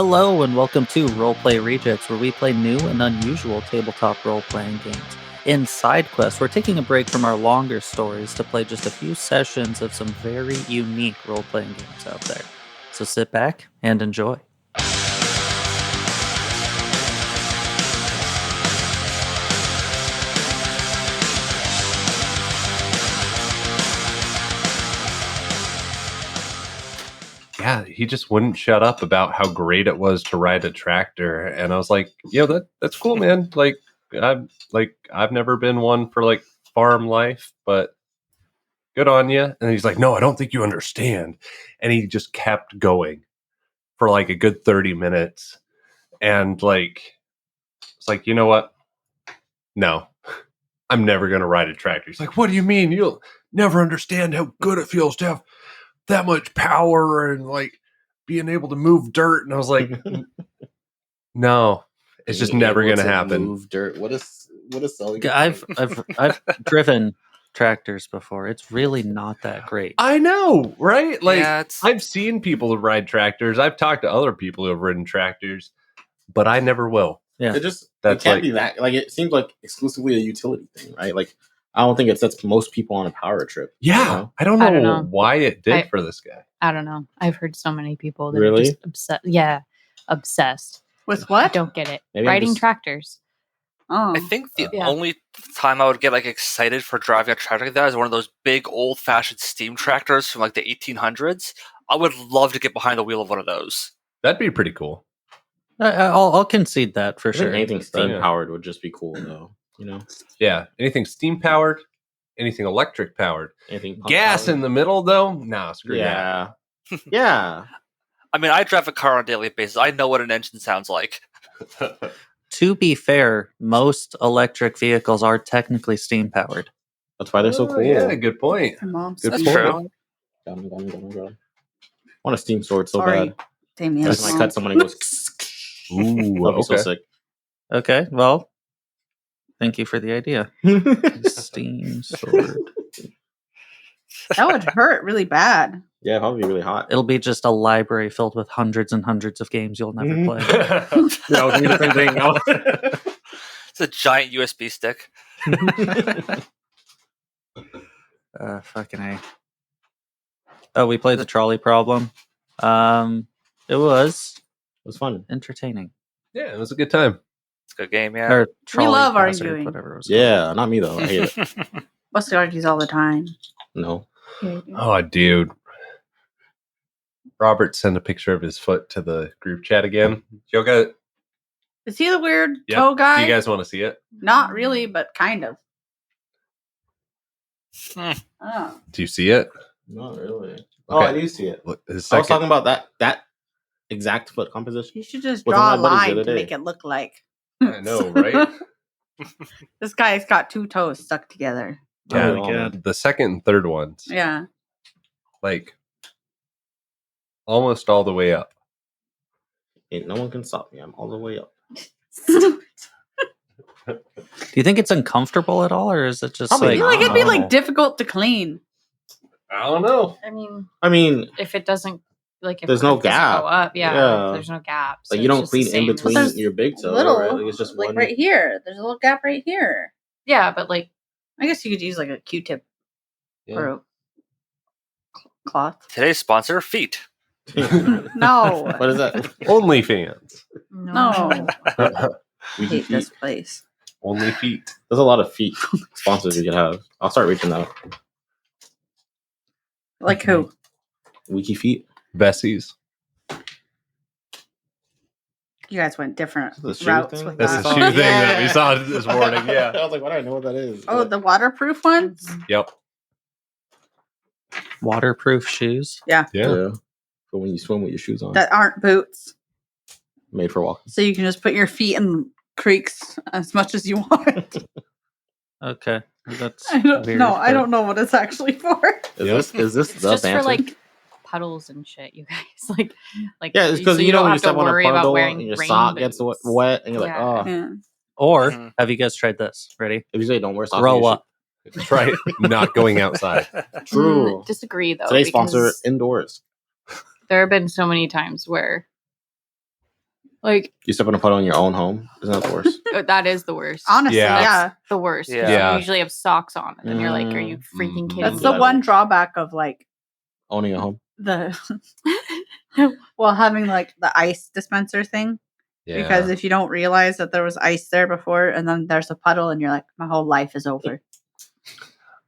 Hello and welcome to Roleplay Rejects, where we play new and unusual tabletop role-playing games. In Side Quest, we're taking a break from our longer stories to play just a few sessions of some very unique role-playing games out there. So sit back and enjoy. Yeah, he just wouldn't shut up about how great it was to ride a tractor, and I was like, "Yo, that's cool, man. I've never been one for like farm life, but good on you." And he's like, "No, I don't think you understand." And he just kept going for like a good 30 minutes, and it's like, you know what? No, I'm never gonna ride a tractor. He's like, "What do you mean? You'll never understand how good it feels to have that much power and like being able to move dirt." And I was like, no, it's just never going to happen. Move dirt. What is selling? I've driven tractors before. It's really not that great. I know, right? Like, Yeah, I've seen people who ride tractors. I've talked to other people who have ridden tractors, but I never will. Yeah, it can't be that. Like, it seems like exclusively a utility thing, right? Like, I don't think it sets most people on a power trip. Yeah, you know? I don't know why it did for this guy. I don't know. I've heard so many people that Really? are just obsessed. Yeah, obsessed. With what? Don't get it. Maybe Riding tractors. Oh. I think the Yeah. only time I would get like excited for driving a tractor like that is one of those big old-fashioned steam tractors from like the 1800s. I would love to get behind the wheel of one of those. That'd be pretty cool. I'll concede that for I think sure. anything steam Yeah. powered would just be cool, though. You know, Yeah, anything steam powered, anything electric powered. anything pump Gas powered. in the middle, though? Nah, screw that. Yeah, yeah. I mean, I drive a car on a daily basis. I know what an engine sounds like. To be fair, most electric vehicles are technically steam powered. That's why they're so cool. Yeah, good point. My mom's Good That's point. true. Got him. I want a steam sword so Sorry. bad. Damien. Every time I cut someone, it goes. Ooh, I'll be so okay. sick. Okay, well, thank you for the idea. Steam sword. That would hurt really bad. Yeah, probably really hot. It'll be just a library filled with hundreds and hundreds of games you'll never play. Yeah, I was thinking the same thing. It's a giant USB stick. Fucking A. Oh, we played the trolley problem. It was It was fun. entertaining. Yeah, it was a good time. It's a good game, yeah. Or trolley love hazard, arguing. whatever it was. Yeah, not me though. I hate it. Buster argues all the time. No. Oh, dude. Robert sent a picture of his foot to the group chat again. Y'all got? Is he the weird Yep. toe guy? Do you guys want to see it? Not really, but kind of. Hmm. Oh. Do you see it? Not really. Oh, I do see it. Look, his I was second. talking about that exact foot composition. You should just Was draw a one of my buddies the line other to day. make it look like. I know, right? This guy's got two toes stuck together. Yeah, Oh, God. the second and third ones, Yeah. like almost all the way up. Ain't no one can stop me. I'm all the way up. Do you think it's uncomfortable at all, or is it just Probably I feel like, like it'd be Oh. like difficult to clean. I don't know. I mean, I mean, if it doesn't, like, if There's it no doesn't gap. go up, Yeah. there's no gap. like so you it's don't just the clean in same. between There's your big toe, little, right? Like it's just like one. right here. There's a little gap right here. Yeah, but like, I guess you could use like a Q-tip Yeah. or a cloth. Today's sponsor, feet. No. What is that? OnlyFans. No. I We hate feet. this place. Only feet. There's a lot of feet sponsors we could have. I'll start reaching out. Like who? Wiki feet. Bessie's. You guys went different The shoe routes thing? with That's that. the shoe thing that we saw this morning. Yeah. I was like, why do I know what that is? Oh, the waterproof ones? Yep. waterproof shoes? Yeah. yeah. For when you swim with your shoes on. That aren't boots. Made for walking. So you can just put your feet in creeks as much as you want. Okay, that's I don't weird, know. I but- don't know what it's actually for. Is this it's the just banter? for like puddles and shit, you guys. like Yeah, it's because so you know don't when you have to step on a worry about puddle wearing and your rain sock gets boots. wet and you're like, Yeah. oh. Yeah. Or Mhm. have you guys tried this? Ready? If you say don't wear socks, Grow on your up. That's right. Not going outside. True. Disagree though. Today's sponsor because indoors. there have been so many times where Like You step in a puddle in your own home. Isn't that the worst? that is the worst. Honestly, Yeah. yeah. The worst. 'cause Yeah. You usually have socks on, and then you're like, "Are you freaking Mhm. kidding That's me?" the Yeah. one drawback of like Owning a home. the well having like the ice dispenser thing. Yeah. Because if you don't realize that there was ice there before and then there's a puddle and you're like, my whole life is over.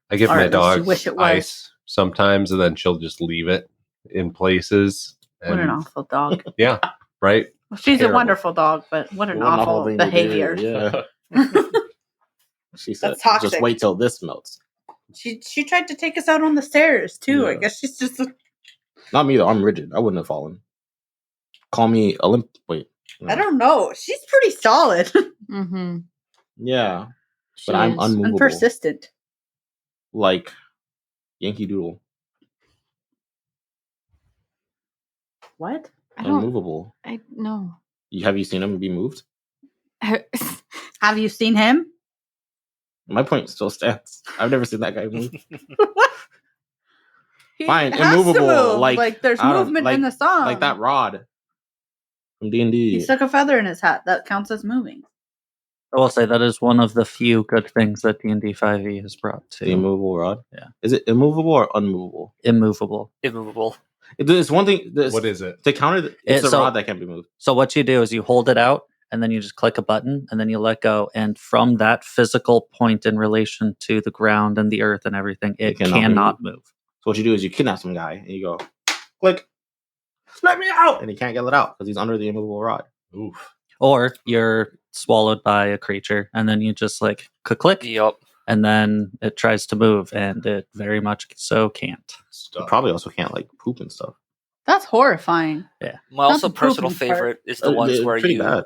I give Or my at least you dog wish it was. ice sometimes, and then she'll just leave it in places. What an And awful dog. yeah, right. Well, she's Terrible. a wonderful dog, but what an awful thing to do, behavior. Yeah. She said, That's toxic. just wait till this melts. She tried to take us out on the stairs too. I Yeah. guess she's just Not me though. I'm rigid. I wouldn't have fallen. Call me Wait. I don't know. She's pretty solid Mm-hmm. Yeah, She but I'm is. unmovable. and persistent. Like Yankee Doodle. What? I don't. Unmovable. I no. Have you seen him be moved? Have you seen him? My point still stands. I've never seen that guy move. He Fine, has to immovable. move. Like there's I don't- movement like- in the song. Like that rod from D&D. He stuck a feather in his hat. That counts as moving. I will say that is one of the few good things that D&D 5e has brought to The immovable rod. Yeah. Is it immovable or unmovable? immovable. Immovable. It's one thing. What is it? To counter? It's the So- rod that can't be moved. So what you do is you hold it out, and then you just click a button, and then you let go. And from that physical point in relation to the ground and the earth and everything, it cannot be cannot move. So what you do is you kidnap some guy and you go, click, let me out, and he can't get let out because he's under the immovable rod. Oof. Or you're swallowed by a creature, and then you just like click, Yup. and then it tries to move, and it very much so can't. You Stuff. probably also can't like poop and stuff. That's horrifying. My also the personal pooping part. favorite is the ones It's where pretty you bad.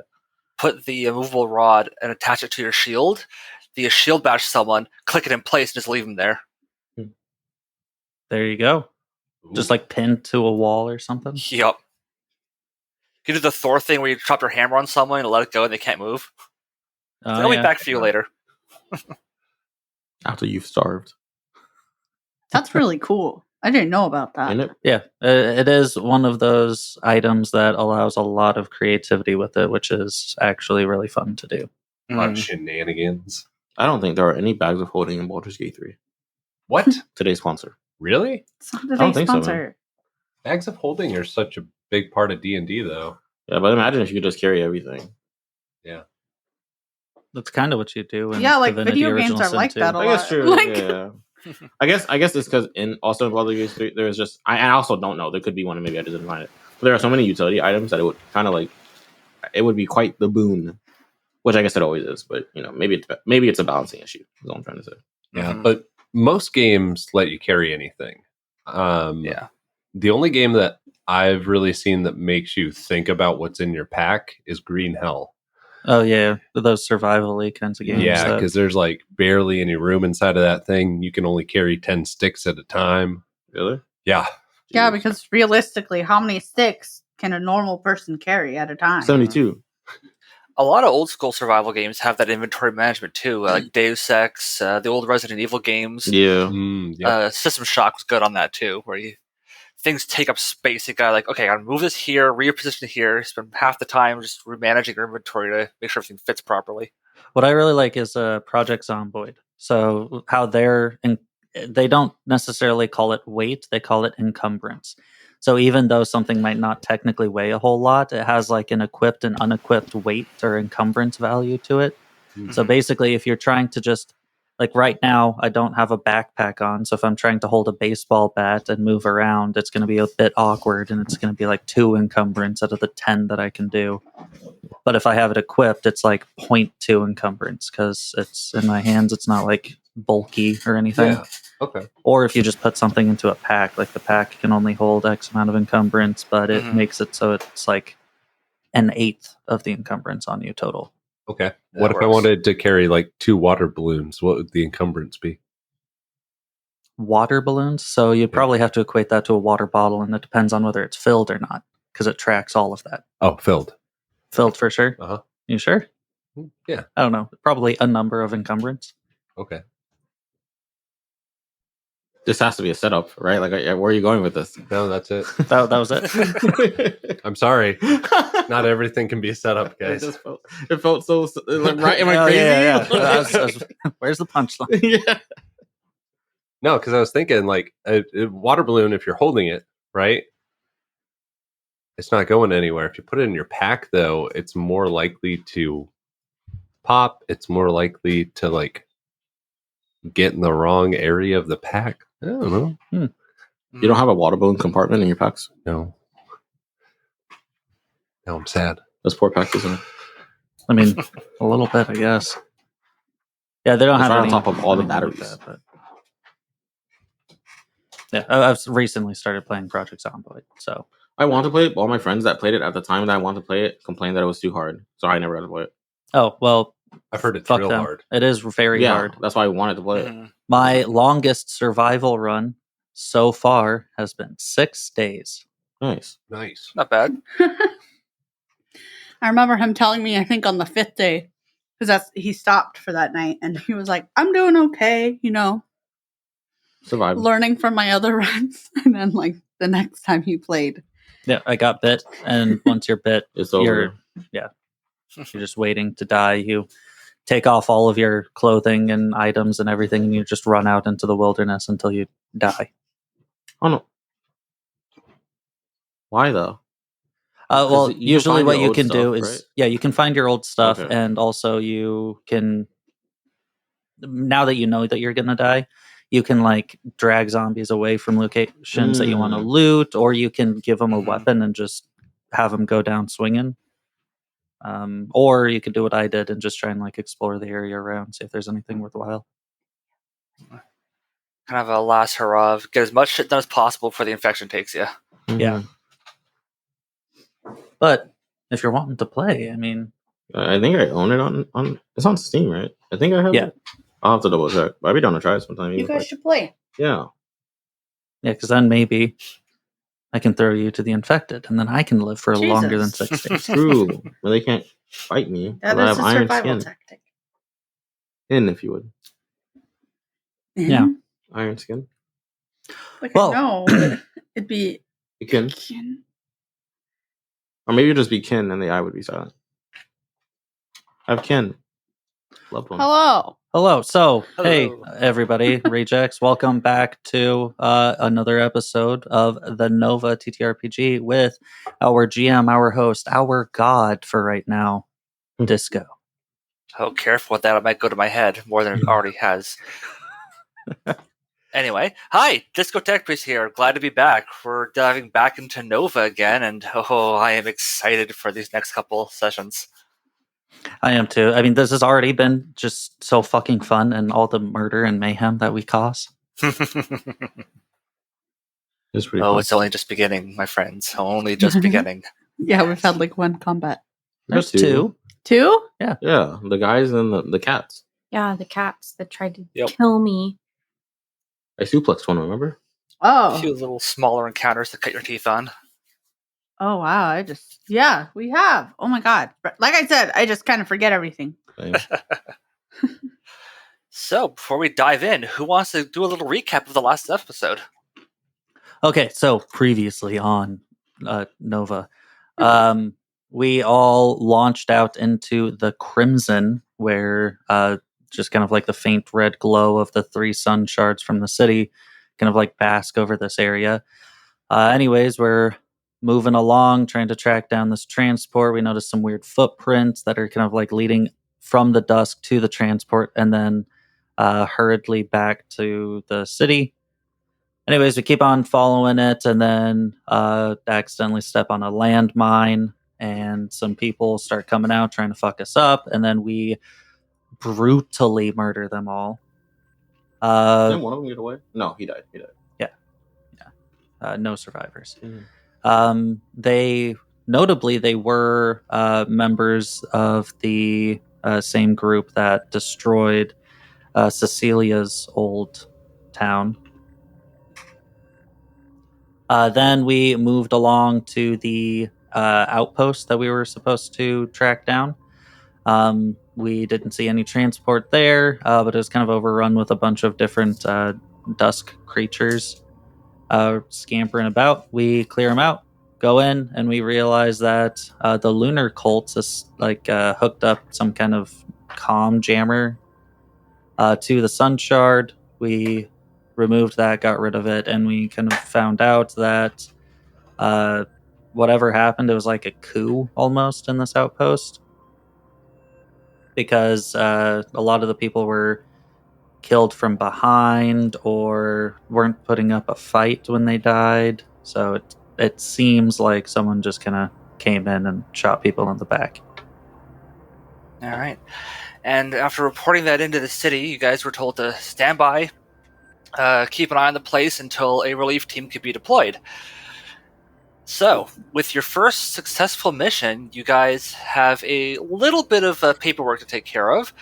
put the immovable rod and attach it to your shield. You shield bash someone, click it in place, and just leave them there. There you go. Just like pinned to a wall or something. Yup. You do the Thor thing where you drop your hammer on someone and let it go and they can't move. Oh, They'll be yeah. back for you later. After you've starved, That's really cool. I didn't know about that. ain't it? Yeah, it is one of those items that allows a lot of creativity with it, which is actually really fun to do. A lot of shenanigans. I don't think there are any bags of holding in Baldur's Gate 3. What? Today's sponsor. Really? It's not I don't today's think so, man. sponsor. Bags of holding are such a big part of D&D, though. Yeah, but imagine if you could just carry everything. That's kind of what you do. In Yeah, like Divinity video games Original are Sin like 2. that a I guess lot. true. Like, Yeah. I guess it's because in Baldur's Gate 3, there's just I also don't know. There could be one, and maybe I just didn't find it. But there are so many utility items that it would kind of like it would be quite the boon, which I guess it always is. But maybe it's a balancing issue. Is all I'm trying to say. Yeah, Mhm. but most games let you carry anything. Yeah. The only game that I've really seen that makes you think about what's in your pack is Green Hell. Oh yeah, those survival-y kinds of games. Yeah, that- because there's like barely any room inside of that thing. You can only carry 10 sticks at a time. Really? Yeah. yeah, Jeez. because realistically, how many sticks can a normal person carry at a time? 72. A lot of old school survival games have that inventory management too, like Deus Ex, the old Resident Evil games. Yeah. Yep. System Shock was good on that too, where things take up space. You got like, okay, I gotta move this here, reposition it here, spend half the time just managing your inventory to make sure everything fits properly. What I really like is Project Zomboid. So how they don't necessarily call it weight; they call it encumbrance. So even though something might not technically weigh a whole lot, it has like an equipped and unequipped weight or encumbrance value to it. So basically, if you're trying to just like right now, I don't have a backpack on. So if I'm trying to hold a baseball bat and move around, it's going to be a bit awkward, and it's going to be like 2 encumbrance out of the 10 that I can do. But if I have it equipped, it's like 0.2 encumbrance because it's in my hands. It's not like bulky or anything. Yeah. Okay. Or if you just put something into a pack, like the pack can only hold X amount of encumbrance, but it Mhm. makes it so it's like an eighth of the encumbrance on you total. Okay. That What if I works. wanted to carry like 2 water balloons? What would the encumbrance be? Water balloons, so you'd probably have to equate that to a water bottle, and it depends on whether it's filled or not, because it tracks all of that. Oh, filled. Filled for sure. Uh-huh. You sure? Yeah. I don't know. Probably a number of encumbrance. Okay. This has to be a setup, right? Like, where are you going with this? No, that's it. That was it. I'm sorry. Not everything can be set up, guys. It felt so like, right. Am I Oh, crazy? yeah. Where's the punchline? Yeah. No, because I was thinking like a water balloon. If you're holding it, right, it's not going anywhere. If you put it in your pack, though, it's more likely to pop. It's more likely to like get in the wrong area of the pack. I don't know. You don't have a water balloon compartment in your packs? No. Now I'm sad. Those poor packs, isn't it? I mean, a little bit, I guess. Yeah, they don't It's have right on any, top of all the anything like batteries. that, but yeah, I've recently started playing Project Zomboid, so I want to play it. All my friends that played it at the time that I wanted to play it complained that it was too hard, so I never got to play it. oh well. I've heard it's Fuck real them. hard. It is very hard. That's why I wanted to play it. Mhm. My longest survival run so far has been 6 days. Nice. Nice. Not bad. I remember him telling me, I think on the 5th day, because he stopped for that night, and he was like, "I'm doing okay, Survive. learning from my other runs." And then, like, the next time he played, Yeah, I got bit, and once you're bit, It's over. you're just waiting to die. You take off all of your clothing and items and everything, and you just run out into the wilderness until you die. Oh no. Why though? Well, you can usually find what your you old can do stuff, is, right? yeah, you can find your old stuff, Okay. and also you can, now that you know that you're gonna die, you can like drag zombies away from locations that you want to loot, or you can give them a Mhm. weapon and just have them go down swinging. Or you could do what I did and just try and like explore the area around, see if there's anything worthwhile. Kind of a last hurrah. Get as much shit done as possible before the infection takes you. Yeah. But if you're wanting to play, I mean, I think I own it on. It's on Steam, right? I think I have. Yeah. It. I'll have to double check. I'd be down to try it sometime. you even guys if should play. yeah. yeah, because then maybe I can throw you to the infected, and then I can live for longer than Jesus. 6 days. True. Well, they can't fight me. That 'cause I is have a iron survival skin. tactic. In, if you would. Yeah. Iron skin. Like, Well- no, but it'd be. You can. Or maybe it'd just be kin and the eye would be silent. I have kin. Loved one. Hello. Hello. So, hey, Hello. everybody, Rejects, welcome back to another episode of the Nova TTRPG with our GM, our host, our god for right now, Disco. Oh, careful with that. It might go to my head more than it already has. Anyway, hi, Discotheque Priest here. Glad to be back. We're diving back into Nova again, and I am excited for these next couple sessions. I am too. I mean, this has already been just so fucking fun, and all the murder and mayhem that we cause. It's pretty Oh, fun. it's only just beginning, my friends. Only just beginning. Yeah, we've had like one combat. There's That's two. 2? Yeah, the guys and the cats. Yeah, the cats that tried to Yep. kill me. I suplexed one, remember? A few Oh. little smaller encounters to cut your teeth on. Oh, wow. Yeah, we have. Oh my God. Like I said, I just kind of forget everything. Same. So, before we dive in, who wants to do a little recap of the last episode? Okay, so previously on Nova, we all launched out into the Crimson, where just kind of like the faint red glow of the 3 sun shards from the city kind of like bask over this area. Anyways, we're moving along, trying to track down this transport. We noticed some weird footprints that are kind of like leading from the dusk to the transport and then hurriedly back to the city. Anyways, we keep on following it and then accidentally step on a landmine and some people start coming out trying to fuck us up, and then we brutally murder them all. Didn't one of them get away? No, he died. No survivors. Mhm. They were members of the same group that destroyed Cecilia's old town. Then we moved along to the outpost that we were supposed to track down. We didn't see any transport there, but it was kind of overrun with a bunch of different dusk creatures scampering about. We clear them out, go in, and we realize that the lunar cults is hooked up some kind of comm jammer to the sun shard. We removed that, got rid of it, and we kind of found out that whatever happened, it was like a coup almost in this outpost, because a lot of the people were killed from behind or weren't putting up a fight when they died. So it seems like someone just kind of came in and shot people in the back. All right. And after reporting that into the city, you guys were told to stand by, keep an eye on the place until a relief team could be deployed. So, with your first successful mission, you guys have a little bit of paperwork to take care of.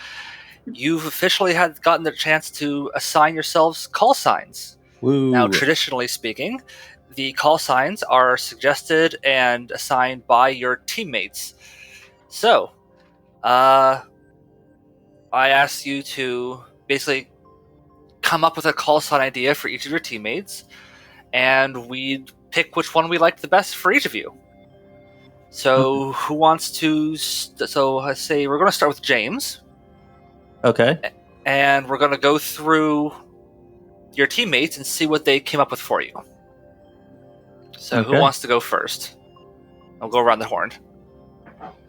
You've officially gotten the chance to assign yourselves call signs. Woo. Now, traditionally speaking, the call signs are suggested and assigned by your teammates. So, I asked you to basically come up with a call sign idea for each of your teammates, and we'd pick which one we liked the best for each of you. So, who wants to? So, I say we're going to start with James. Okay. And we're going to go through your teammates and see what they came up with for you. So, who Okay. wants to go first? I'll go around the horn.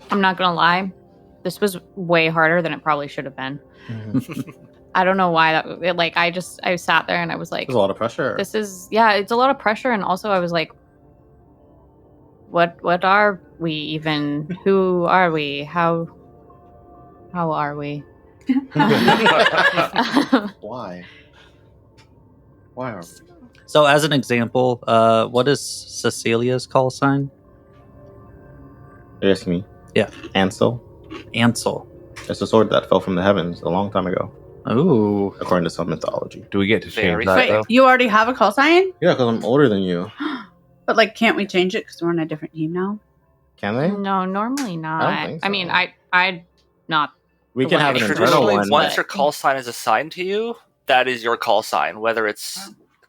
I'm not gonna lie, this was way harder than it probably should have been. I don't know why I sat there and I was like, There's a lot of pressure. it's a lot of pressure, and also I was like, what are we even? Who are we? How are we? Why? Why are we? So, as an example, what is Cecilia's call sign? You're asking me? Yeah. Ansel. Ansel. It's a sword that fell from the heavens a long time ago, Ooh. according to some mythology. Do we get to Very change that Wait, though? you already have a call sign? Yeah, because I'm older than you. But like, can't we change it because we're on a different team now? Can they? No, normally not. I don't think I mean, so. I not. We can have an internal Traditionally, one. once your call sign is assigned to you, that is your call sign. Whether it's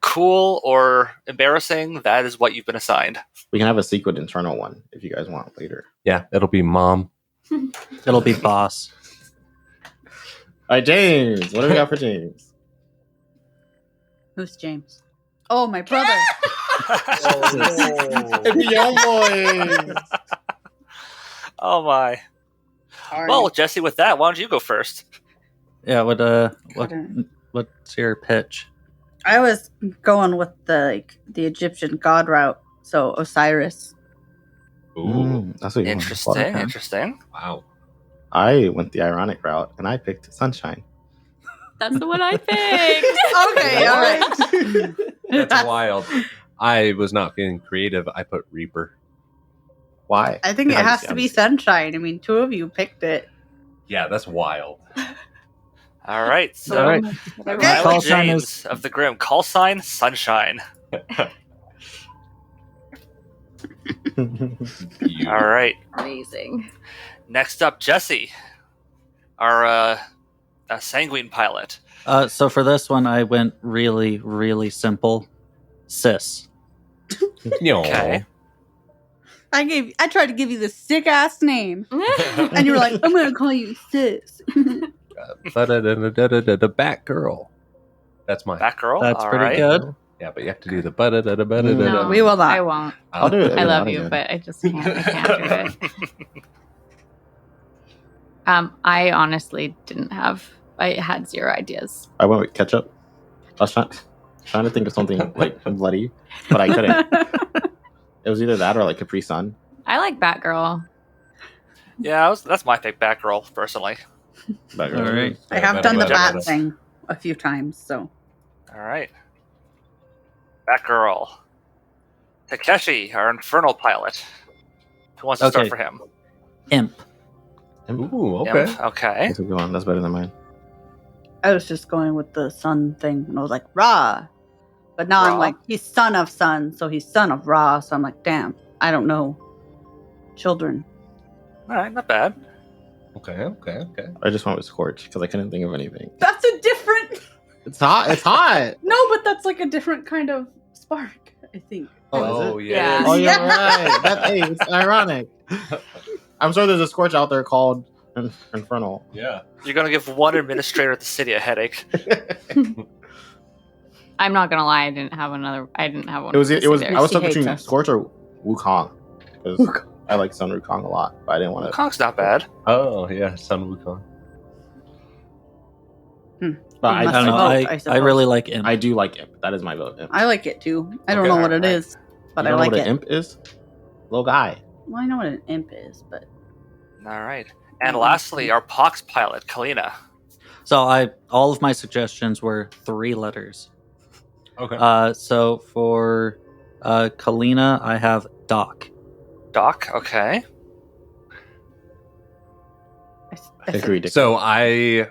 cool or embarrassing, that is what you've been assigned. We can have a secret internal one if you guys want later. Yeah, it'll be mom. It'll be boss. All right, James. What do we got for James? Who's James? Oh, my brother. The young boys. Oh my. Sorry. Well, Jesse, with that, why don't you go first? Yeah. What's your pitch? I was going with the Egyptian god route, so Osiris. That's what you Interesting, want. interesting. Wow. I went the ironic route and I picked Sunshine. That's the one I picked. Okay, all right. That's wild. I was not being creative. I put Reaper. Why? I think it has to be Obviously. Sunshine. I mean, two of you picked it. Yeah, that's wild. All right, so All right. Okay. Call Ryla sign James is- of the Grim, call sign Sunshine. All right, Amazing. next up, Jesse, our sanguine pilot. So for this one, I went really, really simple. Sis. Okay. I tried to give you the sick ass name, and you were like, "I'm gonna call you Sis." The Batgirl. That's mine. Batgirl. That's all pretty right. good. Yeah, but you have to do the No, We will not. I won't. I'll do it. I love you, again. but I just can't. I can't do it. I honestly didn't have. I had zero ideas. I went with ketchup. I was trying to think of something like bloody, but I couldn't. It was either that or like Capri Sun. I like Batgirl. Yeah, that's my pick, Batgirl, personally. But All right. I have done the Better. bat thing a few times, so All right. Batgirl. Takeshi, our infernal pilot. Who wants to start Okay. for him? Imp. Ooh, okay. Imp, okay. That's a good one. That's better than mine. I was just going with the sun thing, and I was like, Ra. But now Ra? I'm like, he's son of sun, so he's son of Ra. So I'm like, damn, I don't know. Children. All right, not bad. Okay. I just went with Scorch because I couldn't think of anything. That's a different. It's hot. It's hot. No, but that's like a different kind of spark, I think. Oh, is is it? it? Yeah. Oh, you're right. Hey, it's ironic. I'm sure there's a scorch out there called Infernal. Yeah. You're gonna give one administrator at the city a headache. I'm not gonna lie, I didn't have one. It was. I was He stuck hates between us. Scorch or Wukong because I like Sun Wukong a lot, but I didn't want to. Kong's not bad. Oh yeah, Sun Wukong. But You I must don't know. vote, I I suppose. really like Imp. I do like Imp. That is my vote. Imp. I like it too. I don't Okay, know what it alright. is, but You I don't like know what it. an Imp is? Little guy. Well, I know what an imp is, but All right. And lastly, our pox pilot, Kalina. So all of my suggestions were 3 letters. Okay. So for Kalina, I have Doc. Doc, okay. I think Agreed. So I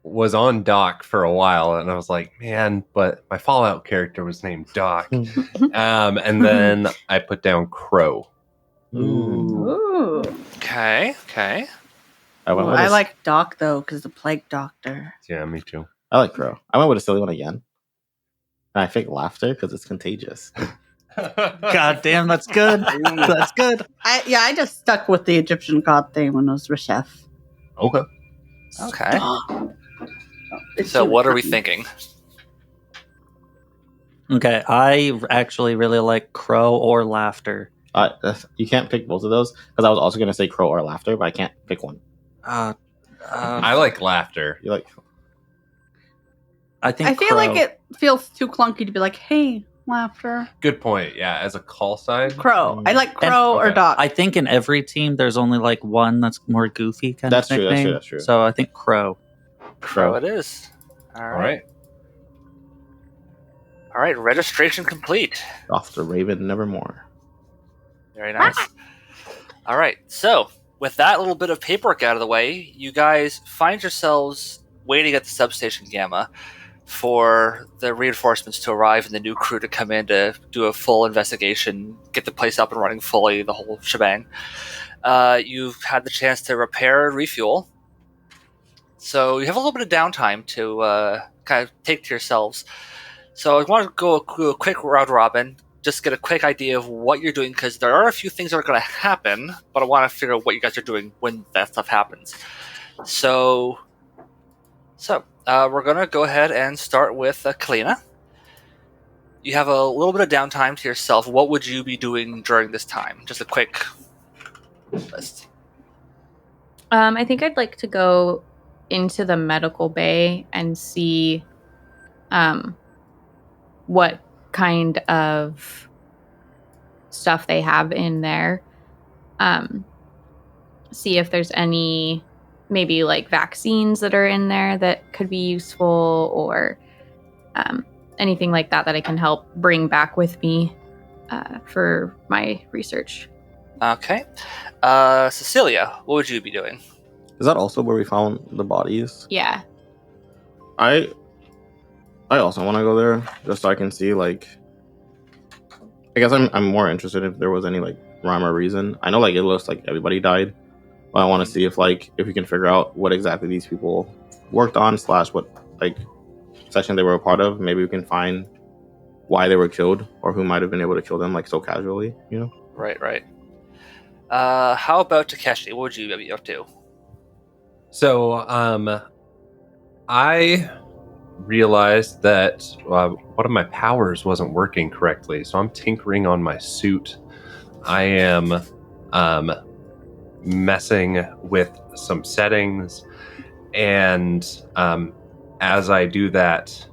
was on Doc for a while, and I was like, man, but my Fallout character was named Doc. And then I put down Crow. Ooh. Okay. I went Ooh, with I a- like Doc though, because the plague doctor. Yeah, me too. I like Crow. I went with a silly one again. And I fake laughter because it's contagious. God damn, that's good. That's good. I just stuck with the Egyptian god thing when it was Reshef. Okay. Okay. It's So too what are we funny. thinking? Okay, I actually really like Crow or Laughter. You can't pick both of those because I was also going to say Crow or Laughter, but I can't pick one. I like laughter. You like I think I feel Crow. like it feels too clunky to be like, hey, laughter. Good point. Yeah, as a call sign. Crow. I like Crow or okay. Doc. I think in every team there's only like one that's more goofy kind That's of true, that's nickname. true, that's true. So I think Crow. Crow it is. All right. All right, registration complete. off the Raven Nevermore. Very nice. All right, so with that little bit of paperwork out of the way, you guys find yourselves waiting at the substation Gamma for the reinforcements to arrive and the new crew to come in to do a full investigation, get the place up and running fully, the whole shebang. You've had the chance to repair and refuel. So you have a little bit of downtime to kind of take to yourselves. So I want to go a quick round robin, just get a quick idea of what you're doing, because there are a few things that are going to happen, but I want to figure out what you guys are doing when that stuff happens. So we're going to go ahead and start with Kalina. You have a little bit of downtime to yourself. What would you be doing during this time? Just a quick list. I think I'd like to go into the medical bay and see what kind of stuff they have in there. See if there's any maybe like vaccines that are in there that could be useful, or anything like that I can help bring back with me for my research. Okay. Cecilia, what would you be doing? Is that also where we found the bodies? Yeah. I also want to go there just so I can see, like, I guess I'm more interested if there was any like rhyme or reason. I know like it looks like everybody died, but I want to see if we can figure out what exactly these people worked on / what like section they were a part of. Maybe we can find why they were killed or who might have been able to kill them like so casually, you know? Right. How about Takeshi? What would you be up to? So, I realized that one of my powers wasn't working correctly, so I'm tinkering on my suit. I am messing with some settings, and as I do that,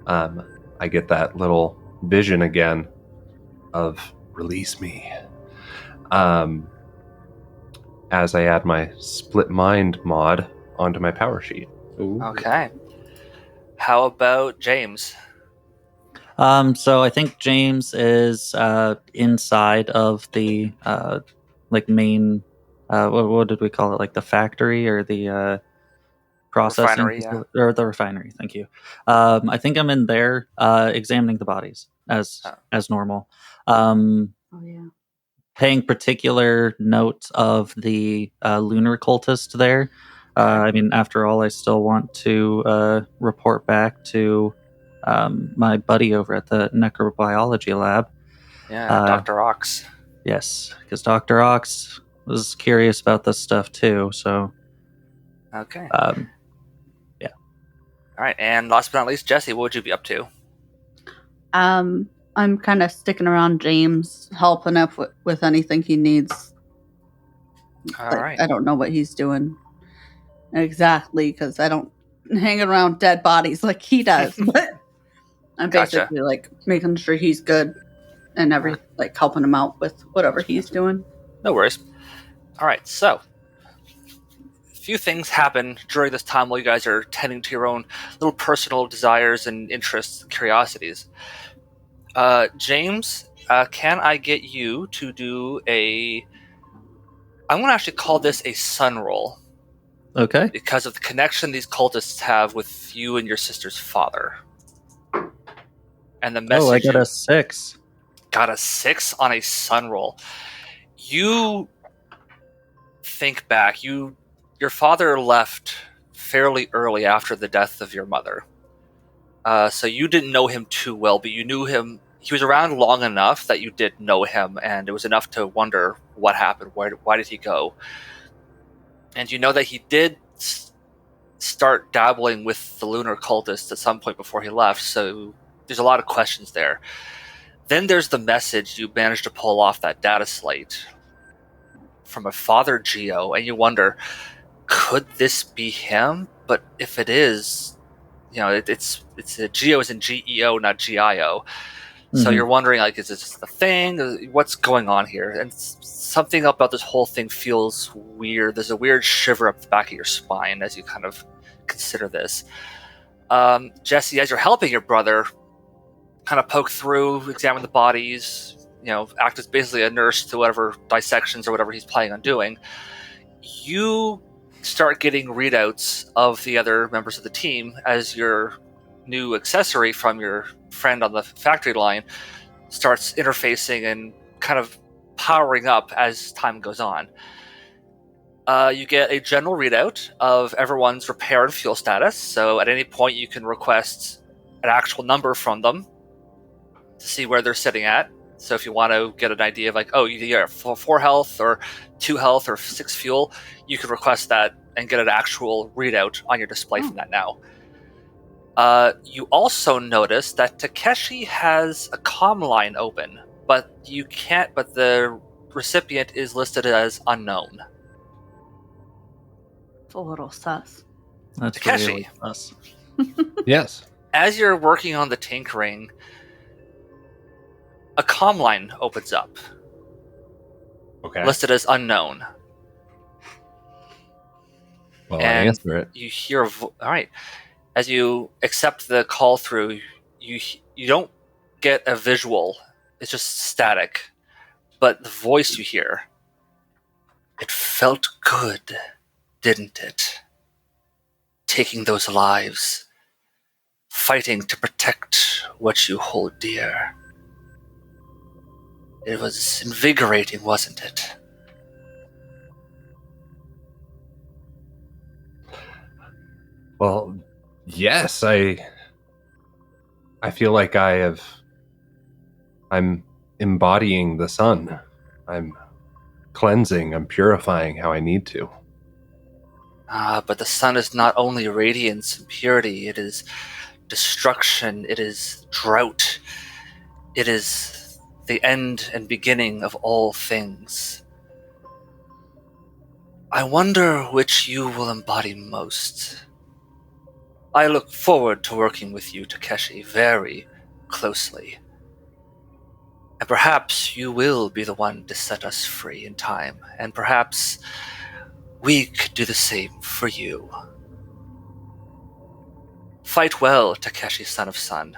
I get that little vision again of release me. As I add my split mind mod onto my power sheet. Ooh. Okay. How about James? So I think James is inside of the like main what did we call it, like the factory or the processing Refinery, yeah. or the refinery. Thank you. I think I'm in there examining the bodies as normal. Oh yeah. Paying particular note of the lunar cultist there. I mean, after all, I still want to report back to my buddy over at the necrobiology lab. Yeah, Dr. Ox. Yes, because Dr. Ox was curious about this stuff too. So, Okay. yeah. All right, and last but not least, Jesse, what would you be up to? I'm kind of sticking around James, helping up with anything he needs. All But right. I don't know what he's doing exactly because I don't hang around dead bodies like he does. But I'm Gotcha. basically like making sure he's good and like helping him out with whatever he's doing. No worries. All right, so a few things happen during this time while you guys are tending to your own little personal desires and interests and curiosities. James, can I get you to do I'm going to actually call this a sun roll Okay. because of the connection these cultists have with you and your sister's father. And the message Oh, I got a 6. got a 6 on a sun roll. You think back, your father left fairly early after the death of your mother. So you didn't know him too well, but you knew him. He was around long enough that you did know him, and it was enough to wonder what happened. Why did he go? And you know that he did start dabbling with the lunar cultists at some point before he left, so there's a lot of questions there. Then there's the message you managed to pull off that data slate from a Father Geo, and you wonder, could this be him? But if it is, it's a Geo is in GEO, not GIO. So Mhm. you're wondering, like, is this the thing? What's going on here? And something about this whole thing feels weird. There's a weird shiver up the back of your spine as you kind of consider this. Jesse, as you're helping your brother kind of poke through, examine the bodies, act as basically a nurse to whatever dissections or whatever he's planning on doing, you start getting readouts of the other members of the team as your new accessory from your friend on the factory line starts interfacing and kind of powering up as time goes on. You get a general readout of everyone's repair and fuel status, so at any point you can request an actual number from them to see where they're sitting at. So if you want to get an idea of, like, oh, you're 4 health or 2 health or 6 fuel, you can request that and get an actual readout on your display from that now. You also notice that Takeshi has a comm line open, but the recipient is listed as unknown. It's a little sus. That's Takeshi. really us. Yes. As you're working on the tinkering, a comm line opens up, Okay. listed as unknown. Well, I and answer it. You hear all right. As you accept the call through, you don't get a visual. It's just static. But the voice you hear, it felt good, didn't it? Taking those lives, fighting to protect what you hold dear. It was invigorating, wasn't it? Well, yes, I feel like I'm embodying the sun. I'm cleansing, I'm purifying how I need to. But the sun is not only radiance and purity, it is destruction, it is drought, it is the end and beginning of all things. I wonder which you will embody most. I look forward to working with you, Takeshi, very closely. And perhaps you will be the one to set us free in time, and perhaps we could do the same for you. Fight well, Takeshi, son of sun.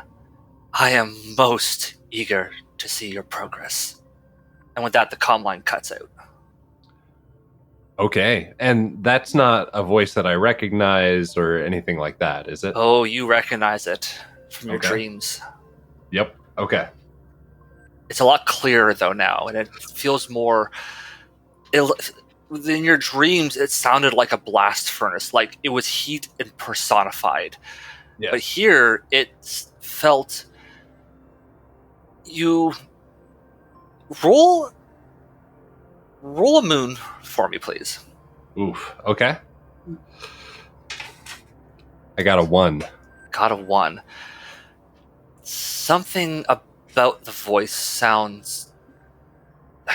I am most eager to see your progress. And with that, the comm line cuts out. Okay, and that's not a voice that I recognize or anything like that, is it? Oh, you recognize it from your Okay. dreams. Yep. Okay. It's a lot clearer, though, now, and it feels more... in your dreams, it sounded like a blast furnace, like it was heat and personified. Yes. But here, it felt. You roll a moon for me, please. Oof. Okay. I got a 1. Got a 1. Something about the voice sounds.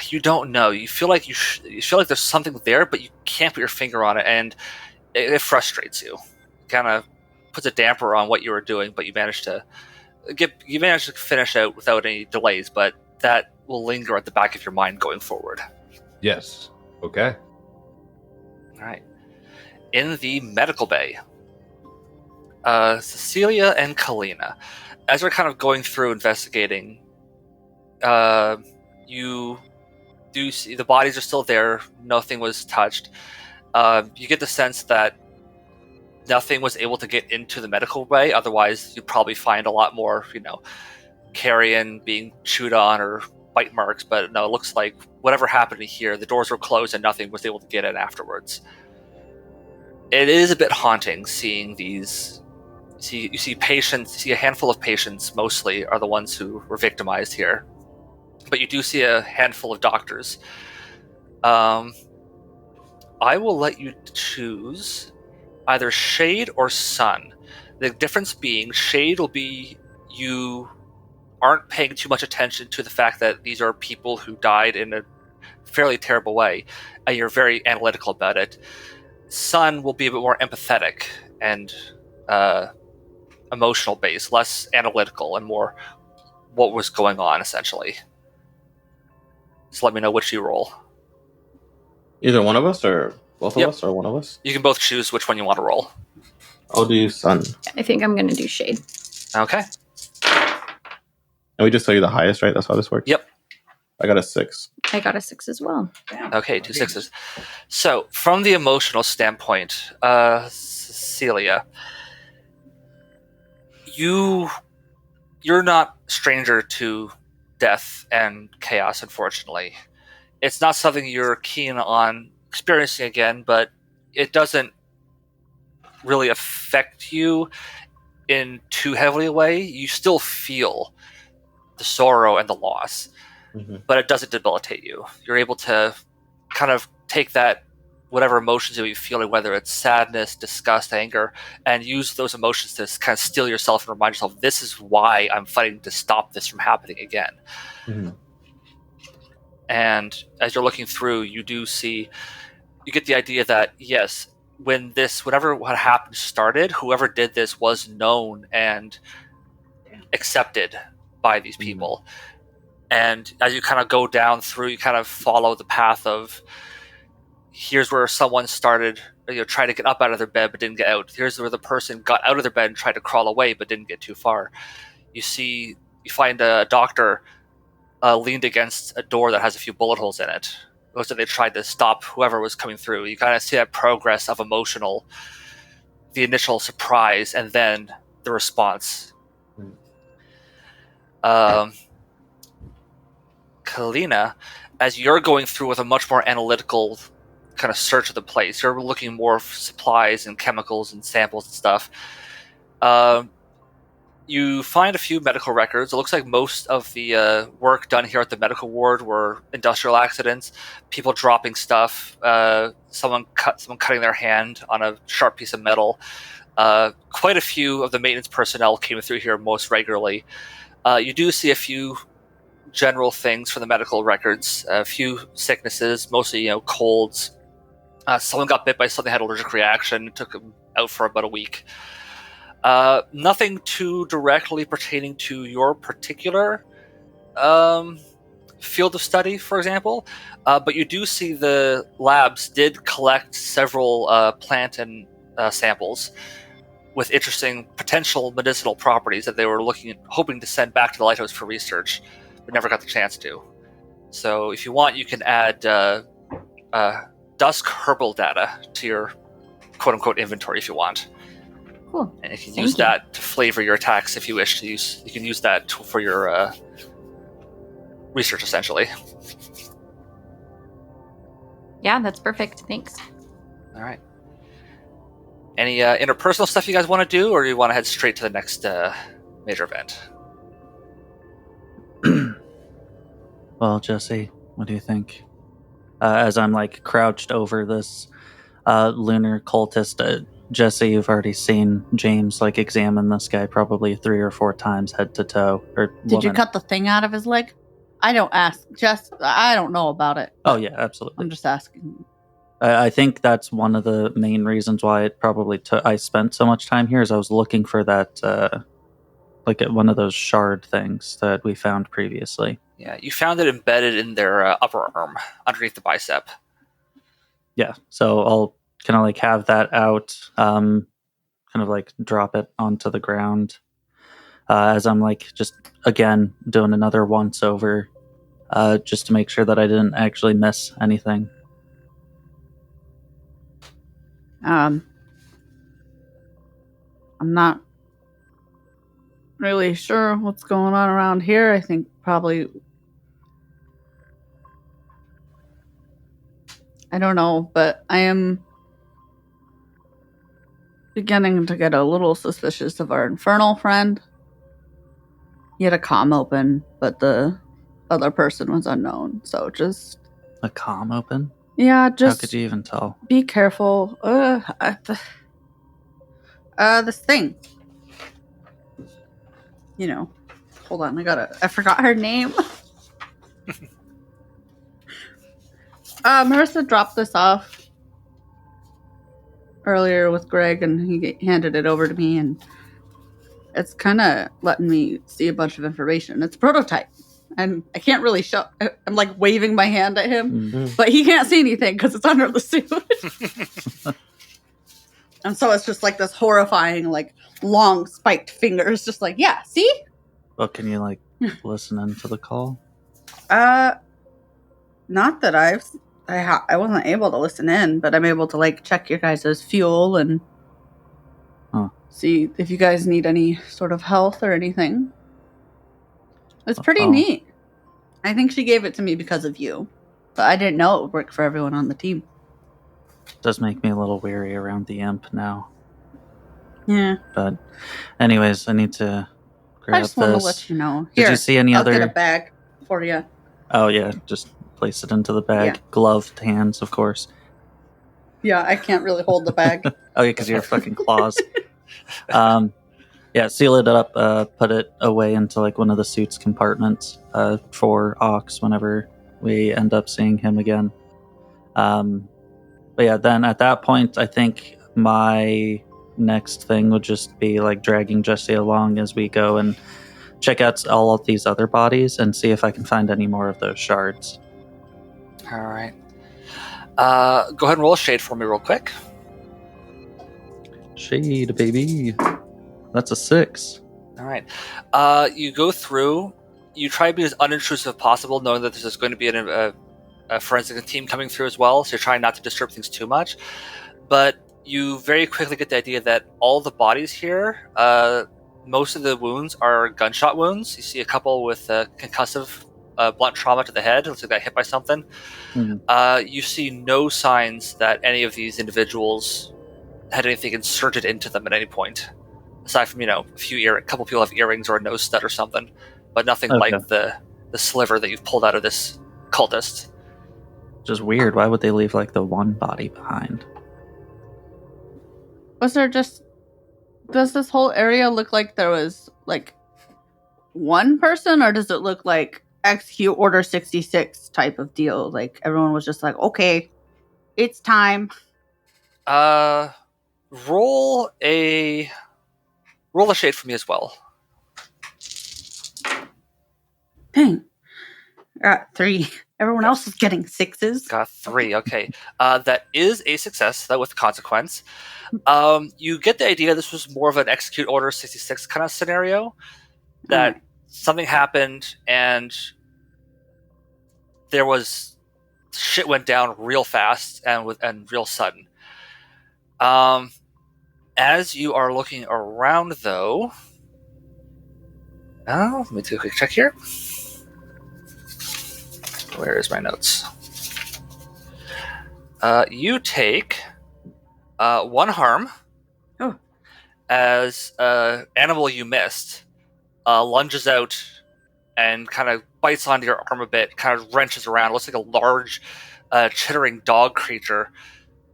You don't know. You feel like you feel like there's something there, but you can't put your finger on it, and it frustrates you. Kind of puts a damper on what you were doing, but you managed to finish out without any delays. But that will linger at the back of your mind going forward. Yes. Okay. All right. In the medical bay, Cecilia and Kalina, as you're kind of going through investigating, you do see the bodies are still there. Nothing was touched. You get the sense that nothing was able to get into the medical bay. Otherwise, you'd probably find a lot more, carrion being chewed on or bite marks. But no, it looks like whatever happened here, the doors were closed and nothing was able to get in afterwards. It is a bit haunting seeing these. You see patients. You see a handful of patients. Mostly are the ones who were victimized here, but you do see a handful of doctors. I will let you choose either shade or sun. The difference being, shade will be you aren't paying too much attention to the fact that these are people who died in a fairly terrible way, and you're very analytical about it. Sun will be a bit more empathetic and emotional based, less analytical and more what was going on, essentially. So let me know which you roll. Either one of us, or both of Yep. us, or one of us? You can both choose which one you want to roll. I'll do sun. I think I'm going to do shade. Okay. And we just tell you the highest, right? That's how this works? Yep. I got a 6. I got a 6 as well. Okay, 2 6s. So, from the emotional standpoint, Cecilia, you're not stranger to death and chaos, unfortunately. It's not something you're keen on experiencing again, but it doesn't really affect you in too heavily a way. You still feel the sorrow and the loss, but it doesn't debilitate you. You're able to kind of take that, whatever emotions you'll be feeling, whether it's sadness, disgust, anger, and use those emotions to kind of steel yourself and remind yourself, this is why I'm fighting to stop this from happening again. Mm-hmm. And as you're looking through, you get the idea that, yes, whenever what happened started, whoever did this was known and accepted by these people. And as you kind of go down through, you kind of follow the path of, here's where someone started, trying to get up out of their bed but didn't get out. Here's where the person got out of their bed and tried to crawl away but didn't get too far. You find a doctor leaned against a door that has a few bullet holes in it. It looks like they tried to stop whoever was coming through. You kind of see that progress of the initial surprise, and then the response. Kalina, as you're going through with a much more analytical kind of search of the place, you're looking more for supplies and chemicals and samples and stuff. You find a few medical records. It looks like most of the work done here at the medical ward were industrial accidents, people dropping stuff, someone cutting their hand on a sharp piece of metal. Quite a few of the maintenance personnel came through here most regularly. You do see a few general things from the medical records, a few sicknesses, mostly colds. Someone got bit by something, had an allergic reaction, it took them out for about a week. Nothing too directly pertaining to your particular field of study, for example, but you do see the labs did collect several plant and samples with interesting potential medicinal properties that they were hoping to send back to the lighthouse for research, but never got the chance to. So if you want, you can add dusk herbal data to your quote-unquote inventory if you want. Cool. And you can use that to flavor your attacks if you wish to use. You can use that for your research, essentially. Yeah, that's perfect. Thanks. All right. Any interpersonal stuff you guys want to do, or do you want to head straight to the next major event? Well, Jesse, what do you think? As I'm like crouched over this lunar cultist, Jesse, you've already seen James like examine this guy probably 3 or 4 times head to toe. Or Did you woman. cut the thing out of his leg? I don't ask. Just I don't know about it. Oh yeah, absolutely. I'm just asking. I think that's one of the main reasons why it probably I spent so much time here. Is I was looking for that, like one of those shard things that we found previously. Yeah, you found it embedded in their upper arm, underneath the bicep. Yeah, so I'll kind of like have that out, kind of like drop it onto the ground as I'm like just again doing another once over, just to make sure that I didn't actually miss anything. I'm not really sure what's going on around here. I think probably I don't know, but I am beginning to get a little suspicious of our infernal friend. He had a comm open, but the other person was unknown. So just A comm open? yeah, just How could you even tell? be careful. This thing. You know, hold on. I forgot her name. Marissa dropped this off earlier with Greg, and he handed it over to me, and it's kind of letting me see a bunch of information. It's a prototype, and I can't really show. I'm like waving my hand at him, Mhm. but he can't see anything because it's under the suit. And so it's just like this horrifying, like long spiked fingers, just like, yeah, see? Well, can you like listen into the call? Not that I wasn't able to listen in, but I'm able to like check your guys' fuel and see if you guys need any sort of health or anything. It's pretty neat. I think she gave it to me because of you, but I didn't know it would work for everyone on the team. Does make me a little weary around the imp now. Yeah. But anyways, I need to grab I just want to this. let you know. Did Here, you see any I'll other? get a bag for you. Oh yeah, just place it into the bag. Yeah. Gloved hands, of course. Yeah, I can't really hold the bag. Oh yeah, because your fucking claws. Yeah, seal it up. Put it away into like one of the suit's compartments for Ox whenever we end up seeing him again. But yeah, then at that point, I think my next thing would just be like dragging Jesse along as we go and check out all of these other bodies and see if I can find any more of those shards. All right. Go ahead and roll a shade for me real quick. Shade, baby. That's a 6. All right. You go through. You try to be as unintrusive as possible, knowing that there's going to be a forensic team coming through as well. So you're trying not to disturb things too much. But you very quickly get the idea that all the bodies here, most of the wounds are gunshot wounds. You see a couple with concussive blunt trauma to the head. It looks like they got hit by something. Mm-hmm. You see no signs that any of these individuals had anything inserted into them at any point. Aside from, a couple people have earrings or a nose stud or something, but nothing Okay. like the sliver that you've pulled out of this cultist. Just weird. Why would they leave like the one body behind? Was there just... Does this whole area look like there was, like, one person, or does it look like execute Order 66 type of deal? Like, everyone was just like, okay, it's time. Roll a shade for me as well. Dang. I got 3. Everyone else is getting 6s. Got 3. Okay. That is a success. That with consequence. You get the idea this was more of an execute Order 66 kind of scenario. That something happened and there was shit went down real fast and real sudden. As you are looking around, though, let me do a quick check here. Where is my notes? You take 1 harm Oh. as animal you missed lunges out and kind of bites onto your arm a bit, kind of wrenches around. It looks like a large chittering dog creature.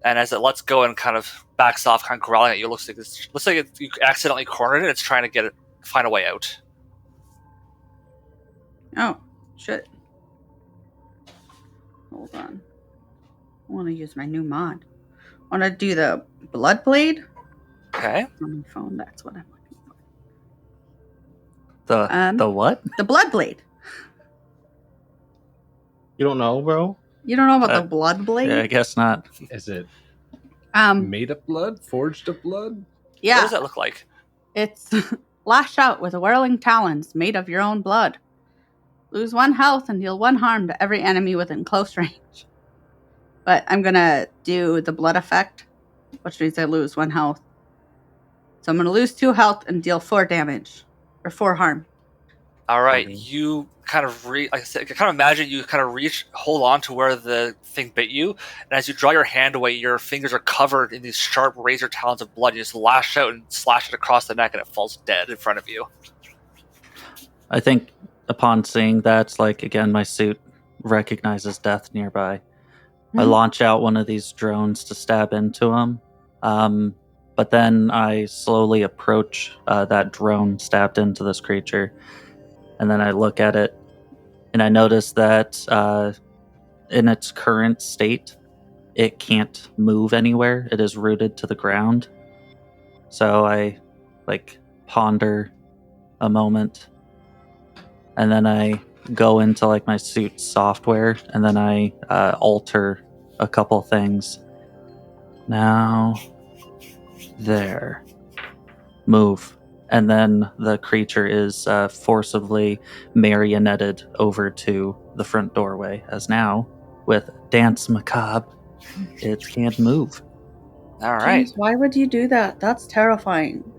And as it lets go and kind of backs off, kind of growling at you, looks like you accidentally cornered it. It's trying to find a way out. Oh, shit. Hold on. I want to use my new mod. I want to do the blood blade. Okay. On my phone, that's what I'm looking for. The what? The blood blade. You don't know, bro? You don't know about the blood blade? Yeah, I guess not. Is it Um, made of blood? Forged of blood? yeah. What does that look like? It's lash out with whirling talons made of your own blood. Lose 1 health and deal 1 harm to every enemy within close range. But I'm gonna do the blood effect, which means I lose 1 health. So I'm gonna lose 2 health and deal 4 damage. Or 4 harm. All right, Okay. you kind of like I said, I kind of imagine you kind of hold on to where the thing bit you, and as you draw your hand away, your fingers are covered in these sharp razor talons of blood. You just lash out and slash it across the neck, and it falls dead in front of you. I think upon seeing that, like, again, my suit recognizes death nearby. I launch out one of these drones to stab into him. But then I slowly approach that drone stabbed into this creature. And then I look at it and I notice that in its current state, it can't move anywhere. It is rooted to the ground. So I ponder a moment, and then I go into my suit software, and then I alter a couple things. Now, there, move, and then the creature is forcibly marionetted over to the front doorway. As now, with Dance Macabre, it can't move. All right. James, why would you do that? That's terrifying.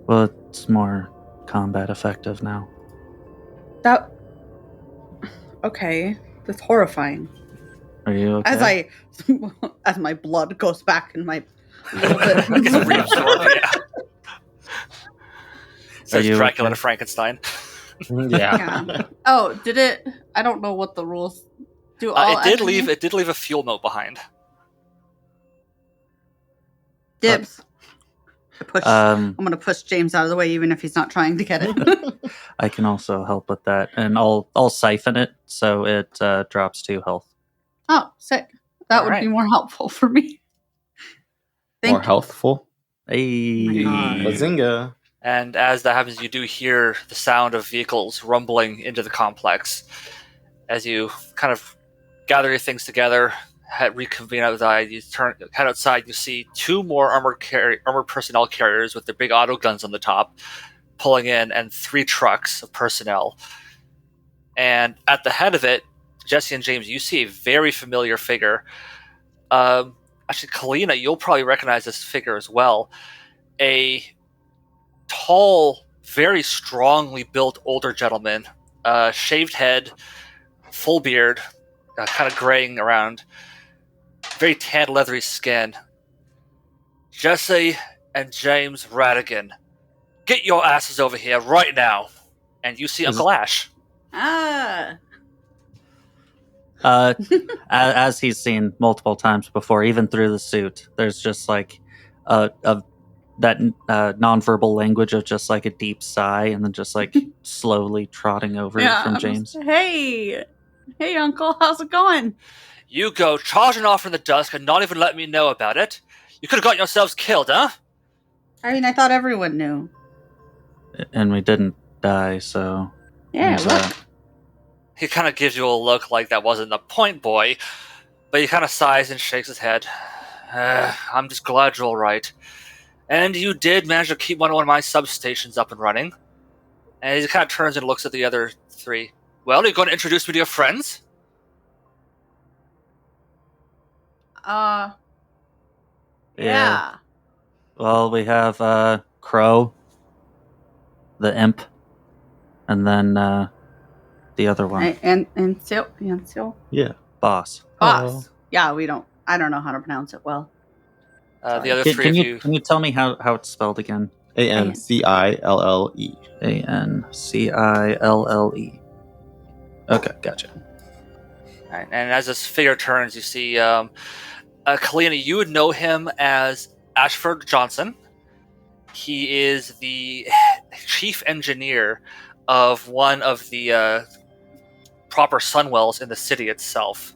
Well, it's more combat effective now. That. Okay, that's horrifying. Are you okay? As my blood goes back in my little bit. Gets reabsorbed, yeah. Says you Dracula okay? to Frankenstein. Yeah. Oh, did it? I don't know what the rules do. All It did leave a fuel note behind. Dibs. I'm gonna push James out of the way, even if he's not trying to get it. I can also help with that, and I'll siphon it so it drops 2 health. Oh, sick. That All would right. be more helpful for me. More healthful. Hey, Bazinga. And as that happens, you do hear the sound of vehicles rumbling into the complex. As you kind of gather your things together, reconvene outside, you head outside, you see 2 more armored personnel carriers with their big auto guns on the top pulling in, and 3 trucks of personnel. And at the head of it, Jesse and James, you see a very familiar figure. Actually, Kalina, you'll probably recognize this figure as well. A tall, very strongly built older gentleman, shaved head, full beard, kind of graying around, very tan, leathery skin. Jesse and James Radigan, get your asses over here right now. And you see Uncle Ash. Ah. As he's seen multiple times before, even through the suit, there's just that nonverbal language of just a deep sigh, and then just slowly trotting over from James. Hey, Uncle, how's it going? You go charging off in the dusk and not even let me know about it. You could have gotten yourselves killed, huh? I mean, I thought everyone knew. And we didn't die, so Yeah, there's look. that. He kind of gives you a look like that wasn't the point, boy. But he kind of sighs and shakes his head. I'm just glad you're all right. And you did manage to keep one of my substations up and running. And he kind of turns and looks at the other 3. Well, are you going to introduce me to your friends? Yeah. Well, we have Crow, the imp, and then the other one, And Seal. Yeah. Boss. Boss. Yeah, we don't I don't know how to pronounce it well. The other Can, three can of you you. can you tell me how it's spelled again? ANCILLE. ANCILLE. Okay, gotcha. Right, and as this figure turns, you see Kalina. You would know him as Ashford Johnson. He is the chief engineer of one of the proper sunwells in the city itself,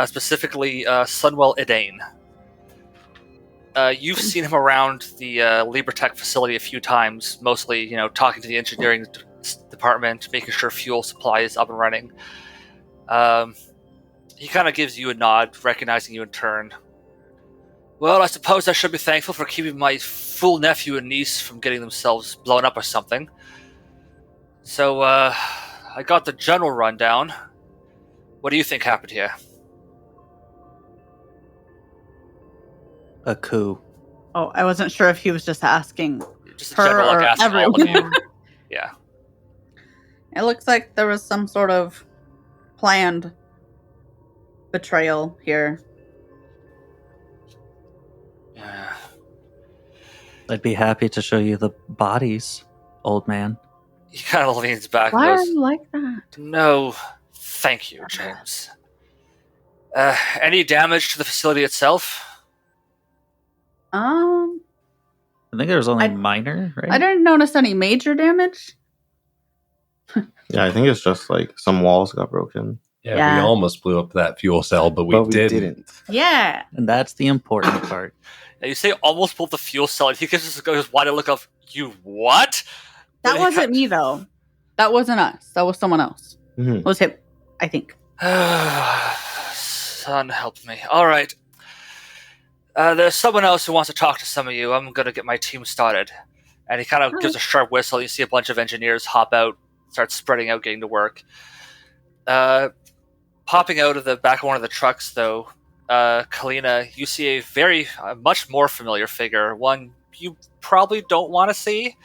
specifically Sunwell Edane. You've seen him around the Libertech facility a few times, mostly, talking to the engineering department, making sure fuel supply is up and running. He kind of gives you a nod, recognizing you in turn. Well, I suppose I should be thankful for keeping my fool nephew and niece from getting themselves blown up or something. So, I got the general rundown. What do you think happened here? A coup. Oh, I wasn't sure if he was just asking Just a her general, or asking all of everyone. you. Yeah. It looks like there was some sort of planned betrayal here. Yeah. I'd be happy to show you the bodies, old man. He kind of leans back Why are and you like that? goes, "No, thank you, James. Any damage to the facility itself?" I think there was only I- minor, right? I didn't notice any major damage. Yeah, I think it's just like some walls got broken. Yeah, Yeah. we almost blew up that fuel cell, but we didn't. Yeah. And that's the important part. And you say almost pulled the fuel cell, and he gives us a wide look of, "You what?" That But he wasn't me, though. That wasn't us. That was someone else. Mhm. It was him, I think. Son, help me. All right. There's someone else who wants to talk to some of you. I'm going to get my team started. And he kind of gives a sharp whistle. You see a bunch of engineers hop out, start spreading out, getting to work. Popping out of the back of one of the trucks, though, Kalina, you see a much more familiar figure. One you probably don't want to see.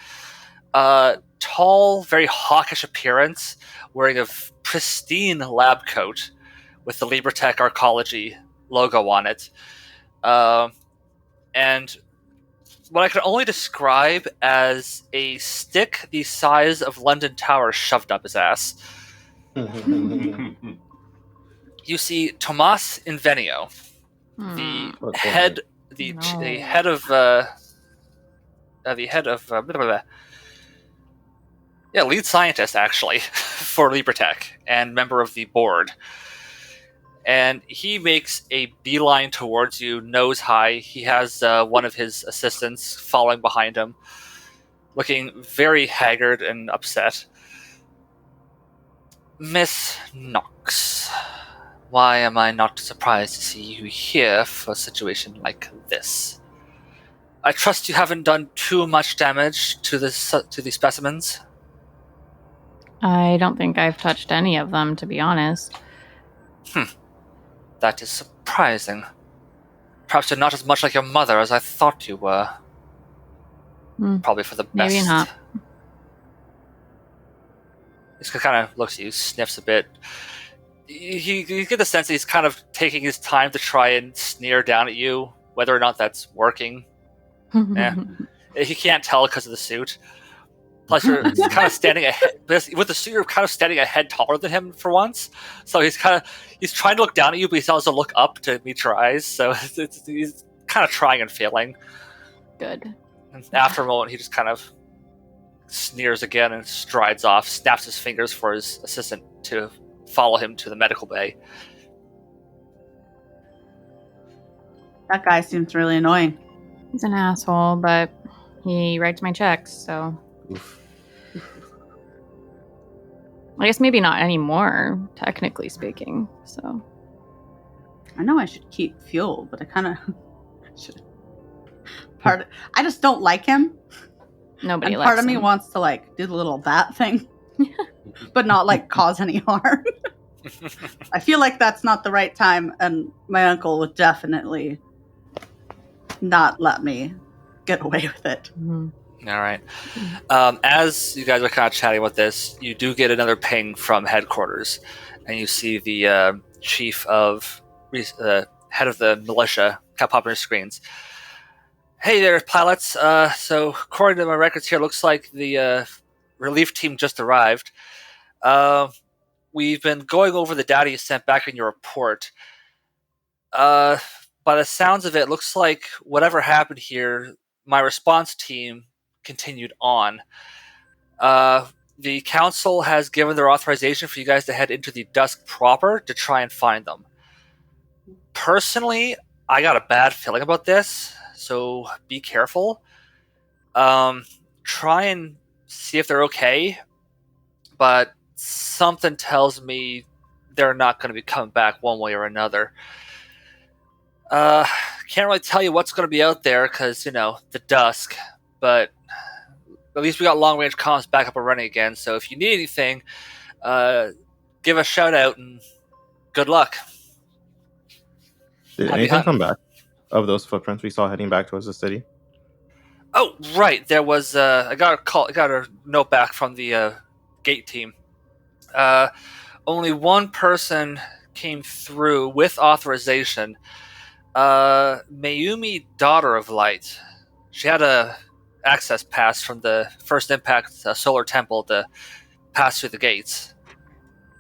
Tall, very hawkish appearance, wearing a pristine lab coat with the Libertech Arcology logo on it. And what I can only describe as a stick the size of London Tower shoved up his ass. You see Tomas Invenio, the Hmm. head, the head of lead scientist actually for Libertech and member of the board. And he makes a beeline towards you, nose high. He has one of his assistants following behind him, looking very haggard and upset. Miss Knox, why am I not surprised to see you here for a situation like this? I trust you haven't done too much damage to the specimens. I don't think I've touched any of them, to be honest. That is surprising. Perhaps you're not as much like your mother as I thought you were. Probably for the best. Maybe not. He kind of looks at you, sniffs a bit. You get the sense that he's kind of taking his time to try and sneer down at you, whether or not that's working. He can't tell because of the suit. Plus, you're kind of standing ahead. With the suit, you're kind of standing a head taller than him for once. So he's trying to look down at you, but he's also look up to meet your eyes. So he's kind of trying and failing. Good. And after a moment, he just kind of sneers again and strides off, snaps his fingers for his assistant to follow him to the medical bay. That guy seems really annoying. He's an asshole, but he writes my checks, so... I guess maybe not anymore, technically speaking, so... I know I should keep fuel, but I kind of should. I just don't like him. Nobody And likes part of me him. wants to do the little bat thing, but not cause any harm. I feel like that's not the right time, and my uncle would definitely not let me get away with it. Mhm. All right. As you guys are kind of chatting about this, you do get another ping from headquarters, and you see the chief of head of the militia, kind of pop on your screens. Hey there, pilots. So according to my records here, looks like the relief team just arrived. We've been going over the data you sent back in your report. By the sounds of it, looks like whatever happened here, my response team continued on. The council has given their authorization for you guys to head into the dusk proper to try and find them. Personally, I got a bad feeling about this, so be careful. Try and see if they're okay, but something tells me they're not going to be coming back one way or another. Can't really tell you what's going to be out there because, the dusk, but at least we got long range comms back up and running again, so if you need anything, give a shout out and good luck. Did Happy anything hunt. come back of those footprints we saw heading back towards the city? Oh, right. There was I got a note back from the gate team. Only one person came through with authorization. Mayumi, Daughter of Light. She had a access pass from the First Impact Solar Temple to pass through the gates.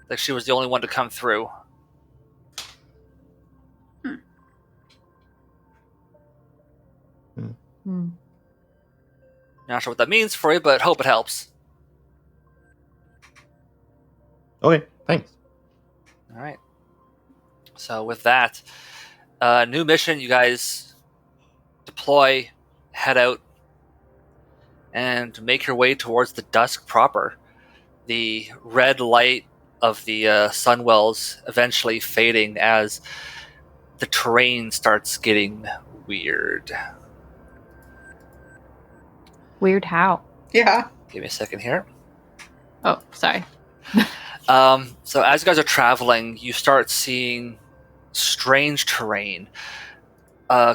Like she was the only one to come through. Not sure what that means for you, but hope it helps. Okay, thanks. All right. So with that, new mission, you guys deploy, head out, and make your way towards the dusk proper. The red light of the sunwells eventually fading as the terrain starts getting weird. Weird how? Yeah. Give me a second here. Oh, sorry. So as you guys are traveling, you start seeing strange terrain.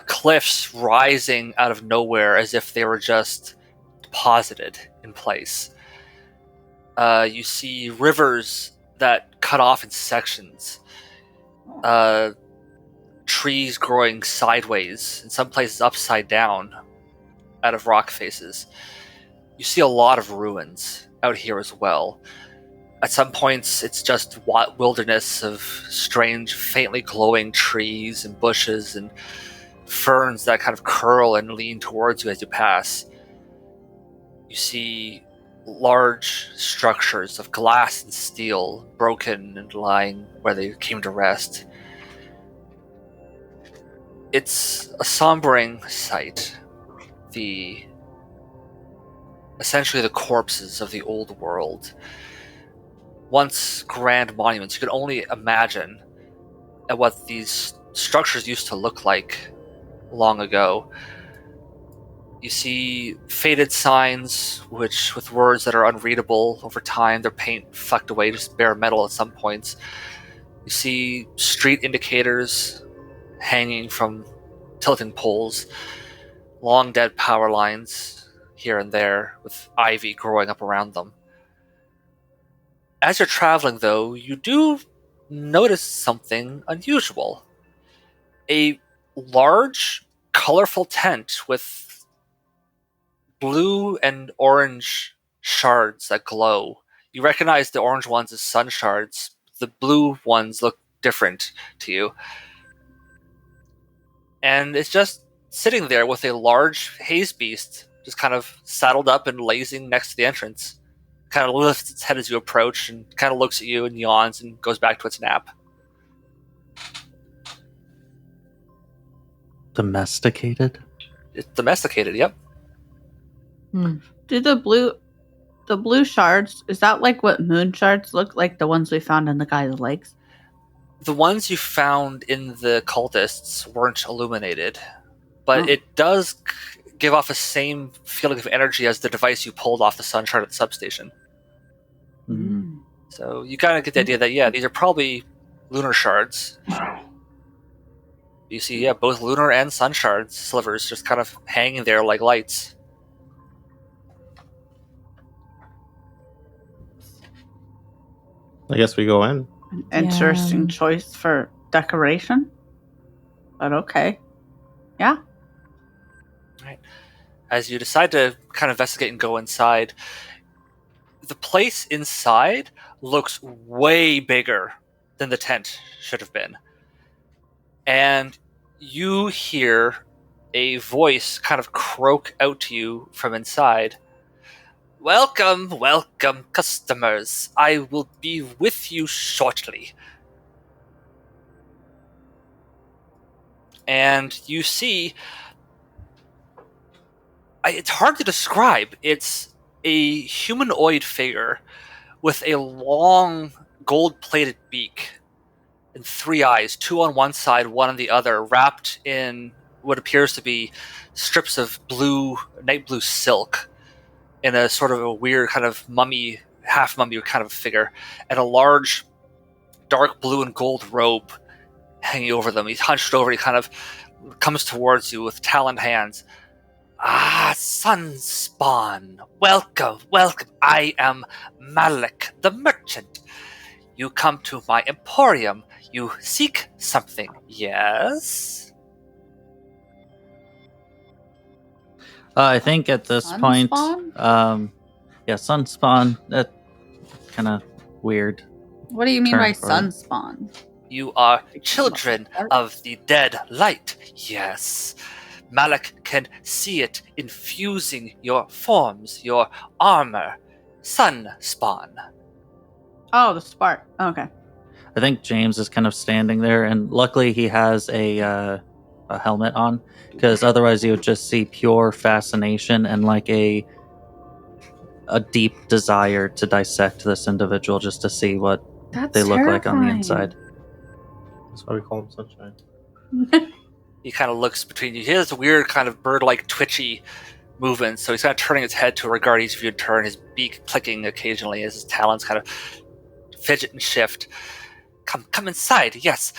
Cliffs rising out of nowhere as if they were just deposited in place. You see rivers that cut off in sections. Trees growing sideways, in some places upside down, out of rock faces. You see a lot of ruins out here as well. At some points, it's just wilderness of strange, faintly glowing trees and bushes and ferns that kind of curl and lean towards you as you pass. You see large structures of glass and steel broken and lying where they came to rest. It's a sombering sight. Essentially the corpses of the old world. Once grand monuments, you can only imagine at what these structures used to look like long ago. You see faded signs, with words that are unreadable over time, their paint fucked away, just bare metal at some points. You see street indicators hanging from tilting poles, long dead power lines here and there with ivy growing up around them. As you're traveling, though, you do notice something unusual. A large, colorful tent with blue and orange shards that glow. You recognize the orange ones as sun shards. The blue ones look different to you. And it's just sitting there with a large haze beast just kind of saddled up and lazing next to the entrance. Kind of lifts its head as you approach and kind of looks at you and yawns and goes back to its nap. Domesticated? It's domesticated, yep. Do the blue shards, is that like what moon shards look like, the ones we found in the guy's legs? The ones you found in the cultists weren't illuminated, but it does give off the same feeling of energy as the device you pulled off the sun shard at the substation. Mm. So you kind of get the idea that, yeah, these are probably lunar shards. You see, yeah, both lunar and sun shards, slivers, just kind of hanging there like lights. I guess we go in. An interesting choice for decoration. But okay. Yeah. As you decide to kind of investigate and go inside, the place inside looks way bigger than the tent should have been. And you hear a voice kind of croak out to you from inside. Welcome, welcome, customers. I will be with you shortly. And you see, it's hard to describe. It's a humanoid figure with a long gold-plated beak and 3 eyes, 2 on one side, 1 on the other, wrapped in what appears to be strips of night blue silk in a sort of a weird kind of mummy, half mummy kind of figure, and a large dark blue and gold robe hanging over them. He's hunched over, he kind of comes towards you with taloned hands. Ah, Sunspawn, welcome, welcome. I am Malik, the merchant. You come to my emporium. You seek something, yes? I think at this point, Sunspawn? yeah, Sunspawn. That kind of weird. What do you mean Turn by for- sunspawn? You are children of the dead light, yes. Malik can see it infusing your forms, your armor. Sunspawn. Oh, the spark. Okay. I think James is kind of standing there, and luckily he has a helmet on, because otherwise you would just see pure fascination and like a deep desire to dissect this individual just to see what That's they look like on the terrifying. inside. That's why we call him Sunshine. He kind of looks between you. He has a weird kind of bird-like twitchy movement, so he's kind of turning his head to regard each of you in turn, his beak clicking occasionally as his talons kind of fidget and shift. Come inside, yes.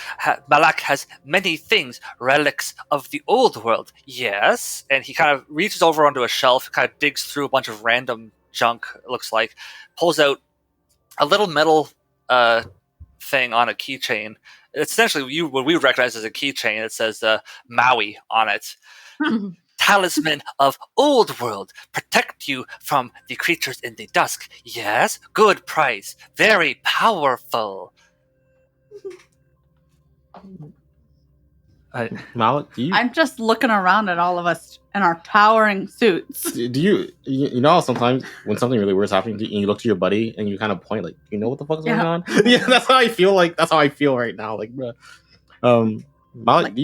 Malak has many things, relics of the old world, yes. And he kind of reaches over onto a shelf, kind of digs through a bunch of random junk, it looks like, pulls out a little metal thing on a keychain. It's essentially what we would recognize as a keychain. It says Maui on it. Talisman of old world. Protect you from the creatures in the dusk. Yes, good price. Very powerful. Malik, do you I'm just looking around at all of us in our towering suits. do you know how sometimes when something really weird's happening to you, and you look to your buddy and you kind of point like, you know what the fuck's going on? Yeah, that's how I feel. Like that's how I feel right now. Like, bro. Malik, Like- do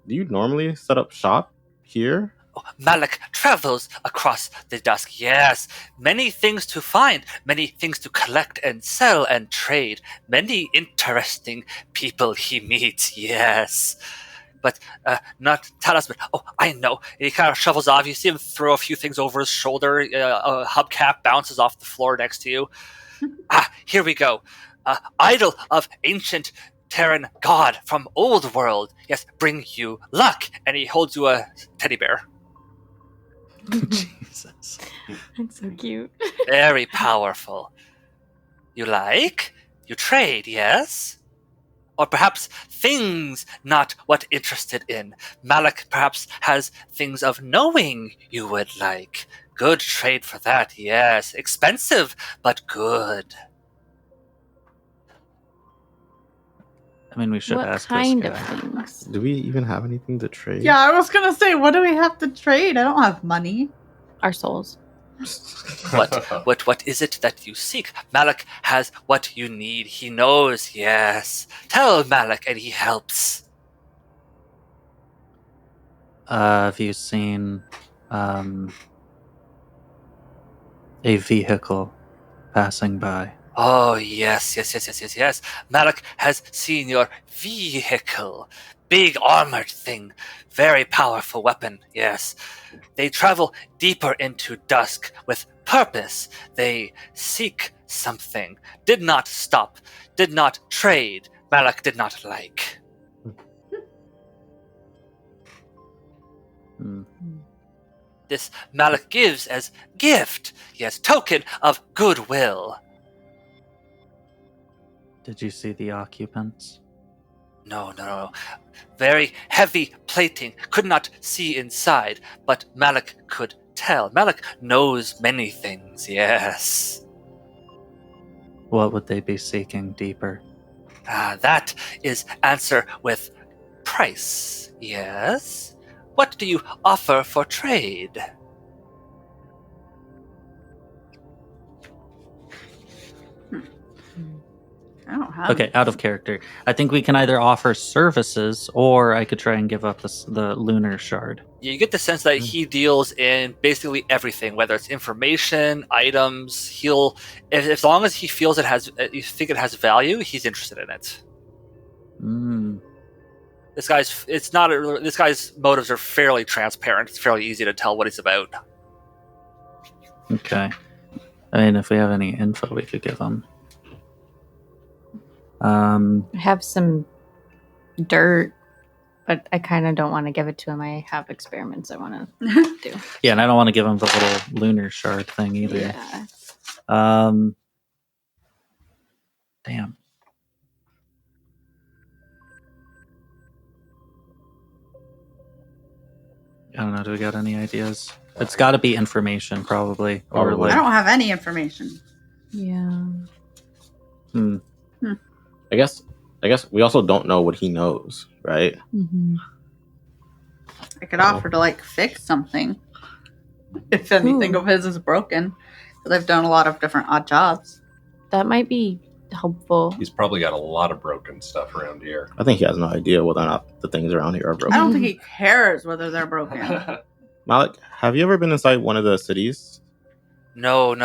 you normally set up shop here? Malik travels across the dusk. Yes, many things to find, many things to collect and sell and trade, many interesting people he meets. Yes, but not talisman. Oh, I know. He kind of shovels off. You see him throw a few things over his shoulder. A hubcap bounces off the floor next to you. Here we go. Idol of ancient Terran god from old world. Yes, bring you luck. And he holds you a teddy bear. Jesus. That's so cute. Very powerful. You like? You trade, yes? Or perhaps things not what interested in. Malik perhaps has things of knowing you would like. Good trade for that, yes. Expensive, but good. I mean, we should What ask kind this of guy. things? Do we even have anything to trade? Yeah, I was gonna say, what do we have to trade? I don't have money. Our souls. What is it that you seek? Malik has what you need. He knows, yes. Tell Malik and he helps. Have you seen a vehicle passing by? Oh, yes. Malik has seen your vehicle. Big armored thing. Very powerful weapon, yes. They travel deeper into dusk with purpose. They seek something. Did not stop. Did not trade. Malik did not like. Hmm. This Malik gives as gift. Yes, token of goodwill. Did you see the occupants? No. Very heavy plating. Could not see inside, but Malik could tell. Malik knows many things, yes. What would they be seeking deeper? That is answer with price, yes. What do you offer for trade? I don't have. Okay, out of character. I think we can either offer services, or I could try and give up the lunar shard. You get the sense that he deals in basically everything, whether it's information, items. He'll, as long as he feels you think it has value, he's interested in it. Mm. This guy's motives are fairly transparent. It's fairly easy to tell what he's about. Okay. I mean, if we have any info, we could give them. I have some dirt, but I kind of don't want to give it to him. I have experiments I want to do. Yeah, and I don't want to give him the little lunar shard thing either. Yeah. Damn. I don't know. Do we got any ideas? It's got to be information, probably, or Probably. like. I don't have any information. Yeah. I guess we also don't know what he knows, right? Mm-hmm. I could offer to like fix something if anything of his is broken. Because I've done a lot of different odd jobs. That might be helpful. He's probably got a lot of broken stuff around here. I think he has no idea whether or not the things around here are I broken. don't think he cares whether they're broken. Malik, have you ever been inside one of the cities? No.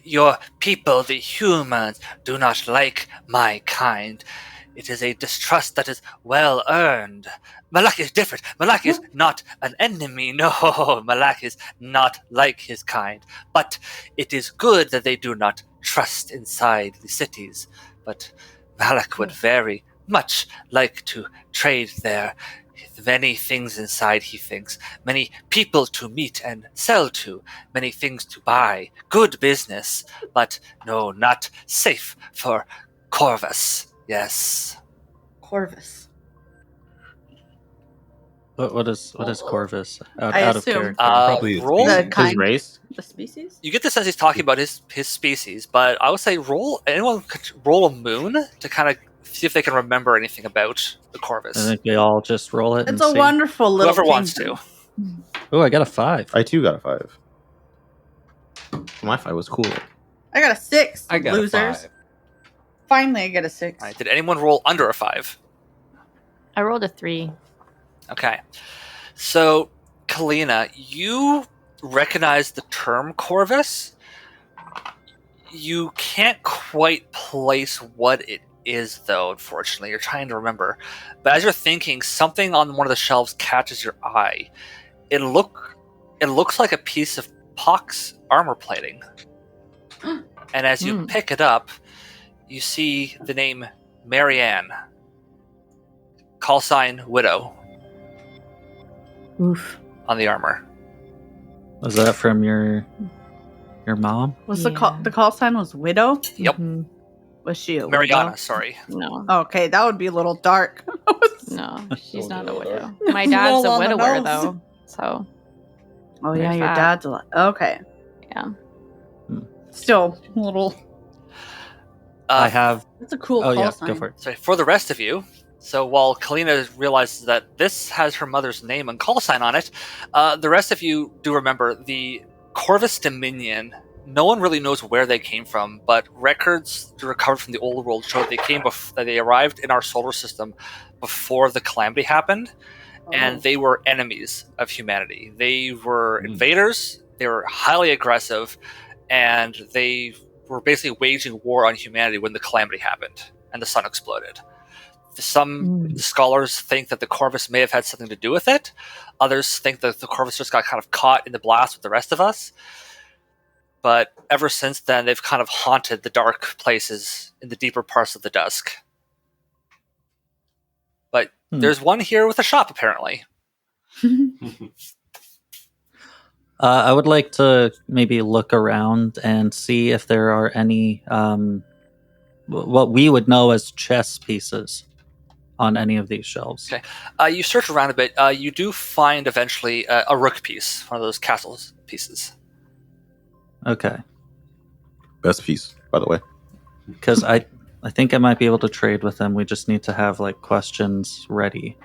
Your people, the humans, do not like my kind. It is a distrust that is well earned. Malak is different. Malak is not an enemy. No, Malak is not like his kind. But it is good that they do not trust inside the cities. But Malak would very much like to trade there. Many things inside, he thinks. Many people to meet and sell to. Many things to buy. Good business. But no, not safe for Corvus. Yes. Corvus. What is Corvus? I Out of assume. character. Probably his roll. The His kind, race? the species. You get the sense he's talking about his species, but I would say anyone could roll a moon to kind of see if they can remember anything about the Corvus. I think we all just roll it. It's and a see. wonderful little. Whoever wants kingdom. to. Oh, I got a 5. I too got a 5. My 5 was cool. I got a 6. I got losers. a 5. Finally, I get a 6. All right, did anyone roll under a 5? I rolled a 3. Okay. So, Kalina, you recognize the term Corvus. You can't quite place what it is, though, unfortunately. You're trying to remember. But as you're thinking, something on one of the shelves catches your eye. It looks like a piece of Pox armor plating. And as you pick it up, you see the name Marianne. Call sign Widow Oof. on the armor. Was that from your mom? Was Yeah. the call sign was widow? Yep. Mhm. Was she a Mariana, widow? sorry. No. Okay, that would be a little dark. No, she's Don't not a do it, widow. My dad's Roll a on the widower, nose. though. So, Oh yeah, There's your that. dad's a lot. Okay. yeah. Still a little. I have. That's a cool Oh call yeah, sign. go for it. So for the rest of you, so while Kalina realizes that this has her mother's name and call sign on it, the rest of you do remember the Corvus Dominion. No one really knows where they came from, but records recovered from the old world show that they arrived in our solar system before the calamity happened, and they were enemies of humanity. They were invaders. They were highly aggressive, and they were basically waging war on humanity when the calamity happened and the sun exploded. Some scholars think that the Corvus may have had something to do with it. Others think that the Corvus just got kind of caught in the blast with the rest of us. But ever since then, they've kind of haunted the dark places in the deeper parts of the dusk. But there's one here with a shop, apparently. I would like to maybe look around and see if there are any what we would know as chess pieces. on any of these shelves. Okay. You search around a bit. You do find eventually a rook piece, one of those castle pieces. Okay. Best piece, by the way. Because I think I might be able to trade with them. We just need to have like questions ready.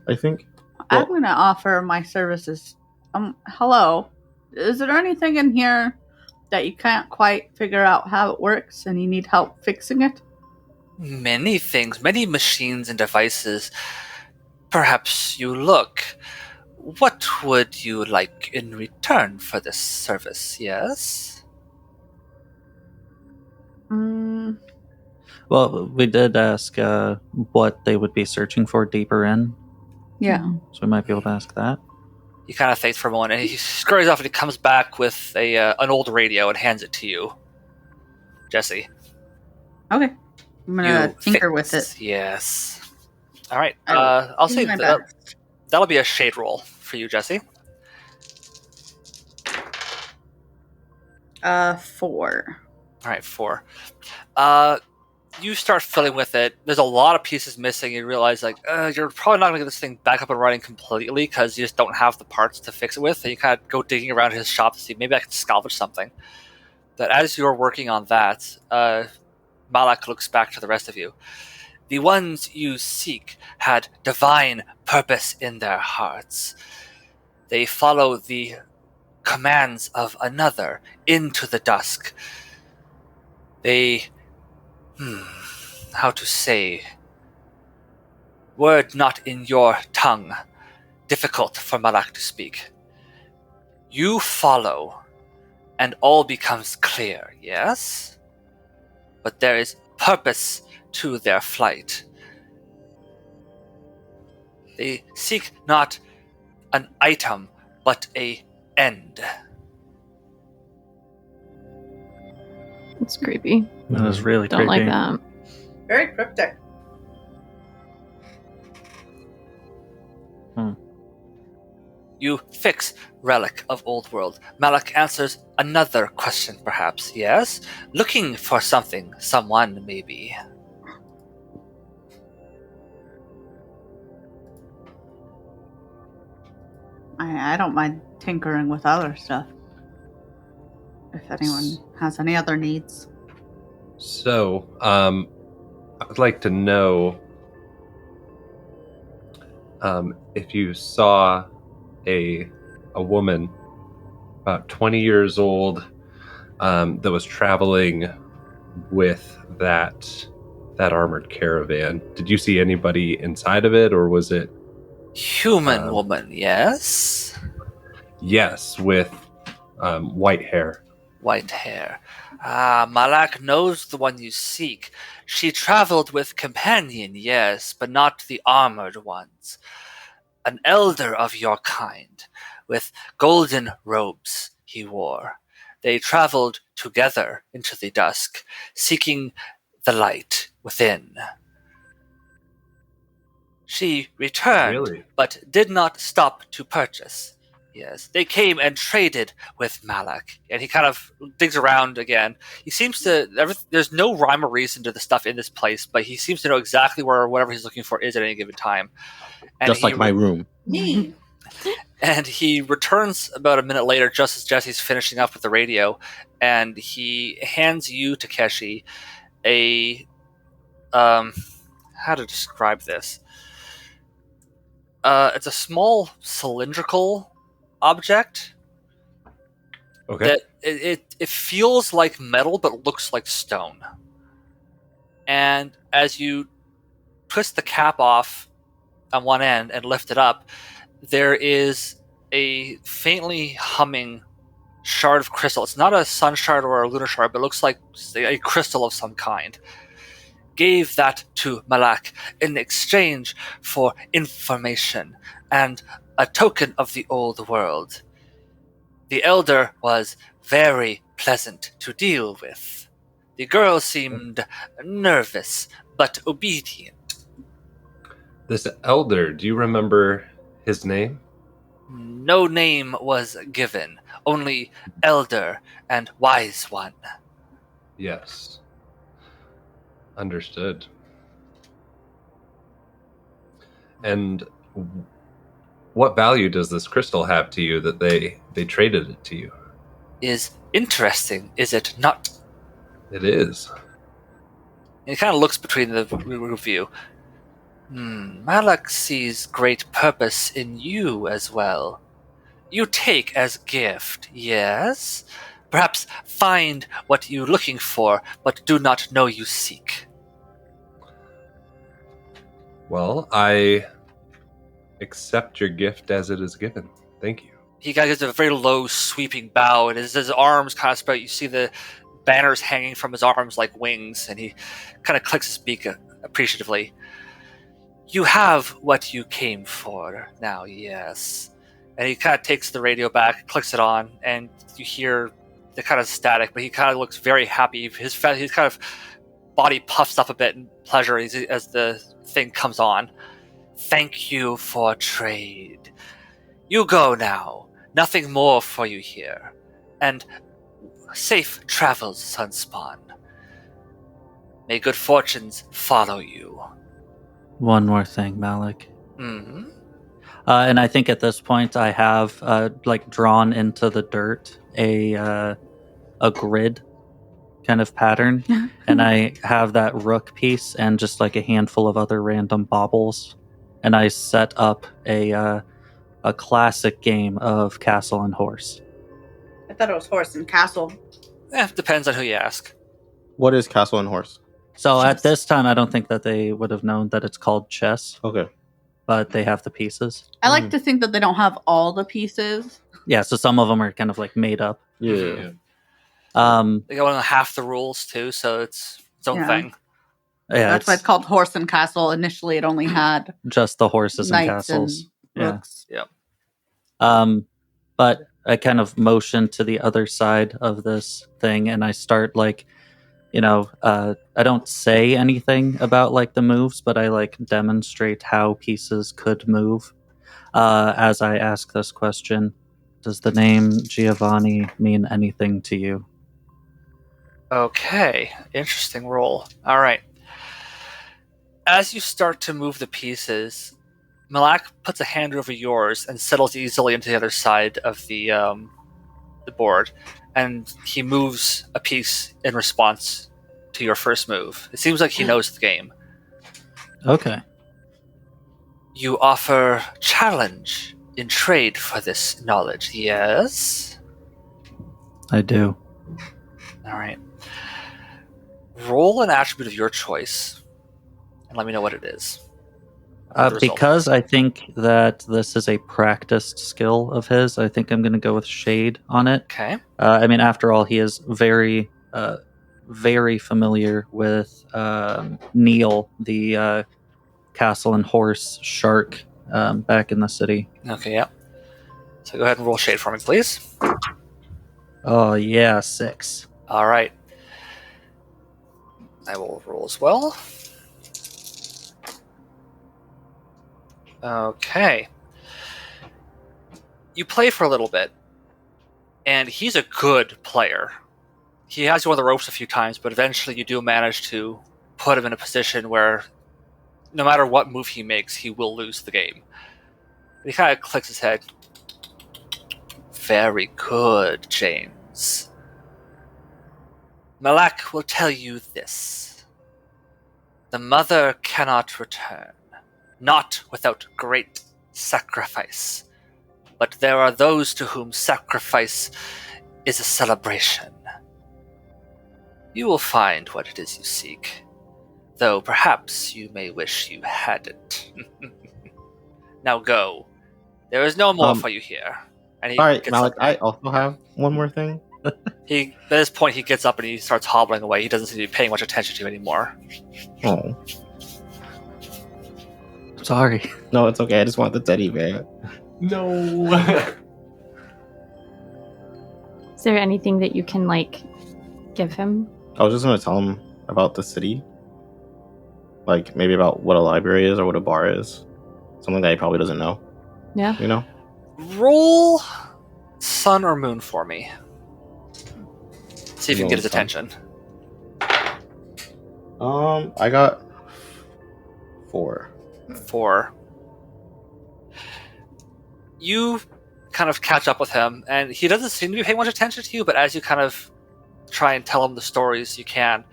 I think. I'm going to offer my services. Hello. Is there anything in here that you can't quite figure out how it works and you need help fixing it? Many things, many machines and devices. Perhaps you look. What would you like in return for this service? Yes? Well, we did ask what they would be searching for deeper in, Yeah. so we might be able to ask that. He kind of thinks for a moment, and he scurries off and he comes back with an old radio and hands it to you, Jesse. Okay. I'm going to tinker with it. Yes. All right. I will I'll do say my that that'll be a shade roll for you, Jesse. 4. All right, 4. You start filling with it. There's a lot of pieces missing. You realize, like, you're probably not going to get this thing back up and running completely because you just don't have the parts to fix it with. And you kind of go digging around his shop to see maybe I can salvage something. But as you're working on that, Malak looks back to the rest of you. The ones you seek had divine purpose in their hearts. They follow the commands of another into the dusk. They... how to say... Word not in your tongue. Difficult for Malak to speak. You follow, and all becomes clear, yes? But there is purpose to their flight. They seek not an item, but a end. It's creepy. That is really Don't creepy. like that. Very cryptic. You fix relic of old world. Malak answers another question, perhaps. Yes? Looking for something, someone, maybe. I don't mind tinkering with other stuff. If anyone has any other needs. So, I would like to know if you saw a woman about 20 years old that was traveling with that armored caravan. Did you see anybody inside of it, or was it Human woman, yes? yes, with white hair? White hair. Malak knows the one you seek. She traveled with companion, yes, but not the armored ones. An elder of your kind, with golden robes he wore. They traveled together into the dusk, seeking the light within. She returned, Really? but did not stop to purchase. Yes, they came and traded with Malak, and he kind of digs around again. He seems to. There's no rhyme or reason to the stuff in this place, but he seems to know exactly where whatever he's looking for is at any given time. And Just like my room. And he returns about a minute later, just as Jesse's finishing up with the radio, and he hands you, Takeshi, a how to describe this? It's a small cylindrical object. Okay. That it feels like metal but looks like stone. And as you twist the cap off on one end and lift it up, there is a faintly humming shard of crystal. It's not a sun shard or a lunar shard, but it looks like a crystal of some kind. Gave that to Malak in exchange for information and a token of the old world. The elder was very pleasant to deal with. The girl seemed nervous but obedient. This elder, do you remember his name? No name was given, only elder and wise one. Yes. Understood. And what value does this crystal have to you that they traded it to you? Is interesting, is it not? It is. He kind of looks between the group of you. Malak sees great purpose in you as well. You take as gift, yes? Perhaps find what you're looking for, but do not know you seek. Well, I accept your gift as it is given. Thank you. He kind of gives a very low, sweeping bow, and his arms kind of spread. You see the banners hanging from his arms like wings, and he kind of clicks his beak appreciatively. You have what you came for now, yes. And he kind of takes the radio back, clicks it on, and you hear the kind of static, but he kind of looks very happy. His kind of body puffs up a bit in pleasure as the thing comes on. Thank you for trade. You go now. Nothing more for you here. And safe travels, Sunspawn. May good fortunes follow you. One more thing, Malik. Mm-hmm. And I think at this point I have drawn into the dirt a grid kind of pattern, and I have that rook piece and just like a handful of other random baubles, and I set up a classic game of castle and horse. I thought it was horse and castle. Depends on who you ask. What is Castle and Horse? So Chess. at this time, I don't think that they would have known that it's called chess, Okay. but they have the pieces. I like to think that they don't have all the pieces. Yeah, so some of them are kind of like made up. Yeah. They got one of half the rules too, so it's its own Yeah. thing. Yeah, That's why it's called horse and castle. Initially, it only had just the horses and knights castles. and Yeah. rooks. But I kind of motion to the other side of this thing, and I start I don't say anything about like the moves, but I like demonstrate how pieces could move. As I ask this question, does the name Giovanni mean anything to you? Okay, interesting roll. All right. As you start to move the pieces, Malak puts a hand over yours and settles easily into the other side of the board, and he moves a piece in response to your first move. It seems like he knows the game. Okay. You offer challenge in trade for this knowledge, yes? I do. All right. Roll an attribute of your choice, and let me know what it is. The result. Because I think that this is a practiced skill of his, I think I'm going to go with shade on it. Okay. I mean, after all, he is very, very familiar with Neil, the castle and horse shark back in the city. Okay, yeah. So go ahead and roll shade for me, please. Oh, yeah, 6. All right. I will roll as well. Okay. You play for a little bit, and he's a good player. He has you on the ropes a few times, but eventually you do manage to put him in a position where no matter what move he makes, he will lose the game. And he kind of clicks his head. Very good, James. Malak will tell you this. The mother cannot return, not without great sacrifice. But there are those to whom sacrifice is a celebration. You will find what it is you seek, though perhaps you may wish you hadn't. Now go. There is no more for you here. And he All right, gets Malik, up. I also have one more thing. At this point, he gets up and he starts hobbling away. He doesn't seem to be paying much attention to you anymore. Oh. Sorry. No, it's okay. I just want the teddy bear. No. Is there anything that you can give him? I was just going to tell him about the city. Like, maybe about what a library is or what a bar is. Something that he probably doesn't know. Yeah. You know? Roll sun or moon for me. See if you can get his Roll sun. attention. I got 4. 4. you kind of catch up with him, and he doesn't seem to be paying much attention to you, but as you kind of try and tell him the stories you can,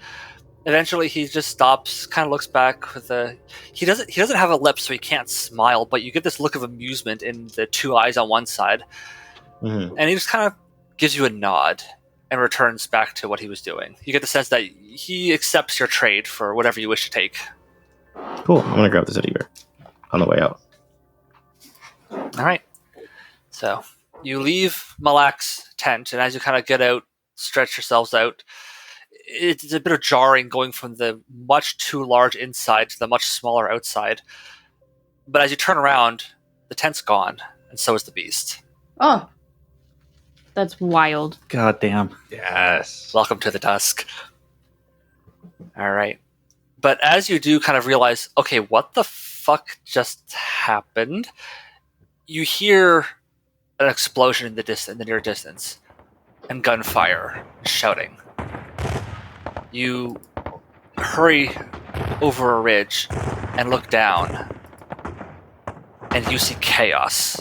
eventually he just stops, kind of looks back with a... He doesn't have a lip, so he can't smile, but you get this look of amusement in the two eyes on one side, Mhm. and he just kind of gives you a nod and returns back to what he was doing. You get the sense that he accepts your trade for whatever you wish to take. Cool. I'm gonna grab this teddy bear on the way out. All right. So you leave Malak's tent, and as you kind of get out, stretch yourselves out, it's a bit of jarring going from the much too large inside to the much smaller outside. But as you turn around, the tent's gone, and so is the beast. Oh, That's wild. God damn. Yes. Welcome to the dusk. All right. But as you do kind of realize, okay, what the fuck just happened? You hear an explosion in the near distance, and gunfire, shouting. You hurry over a ridge and look down, and you see chaos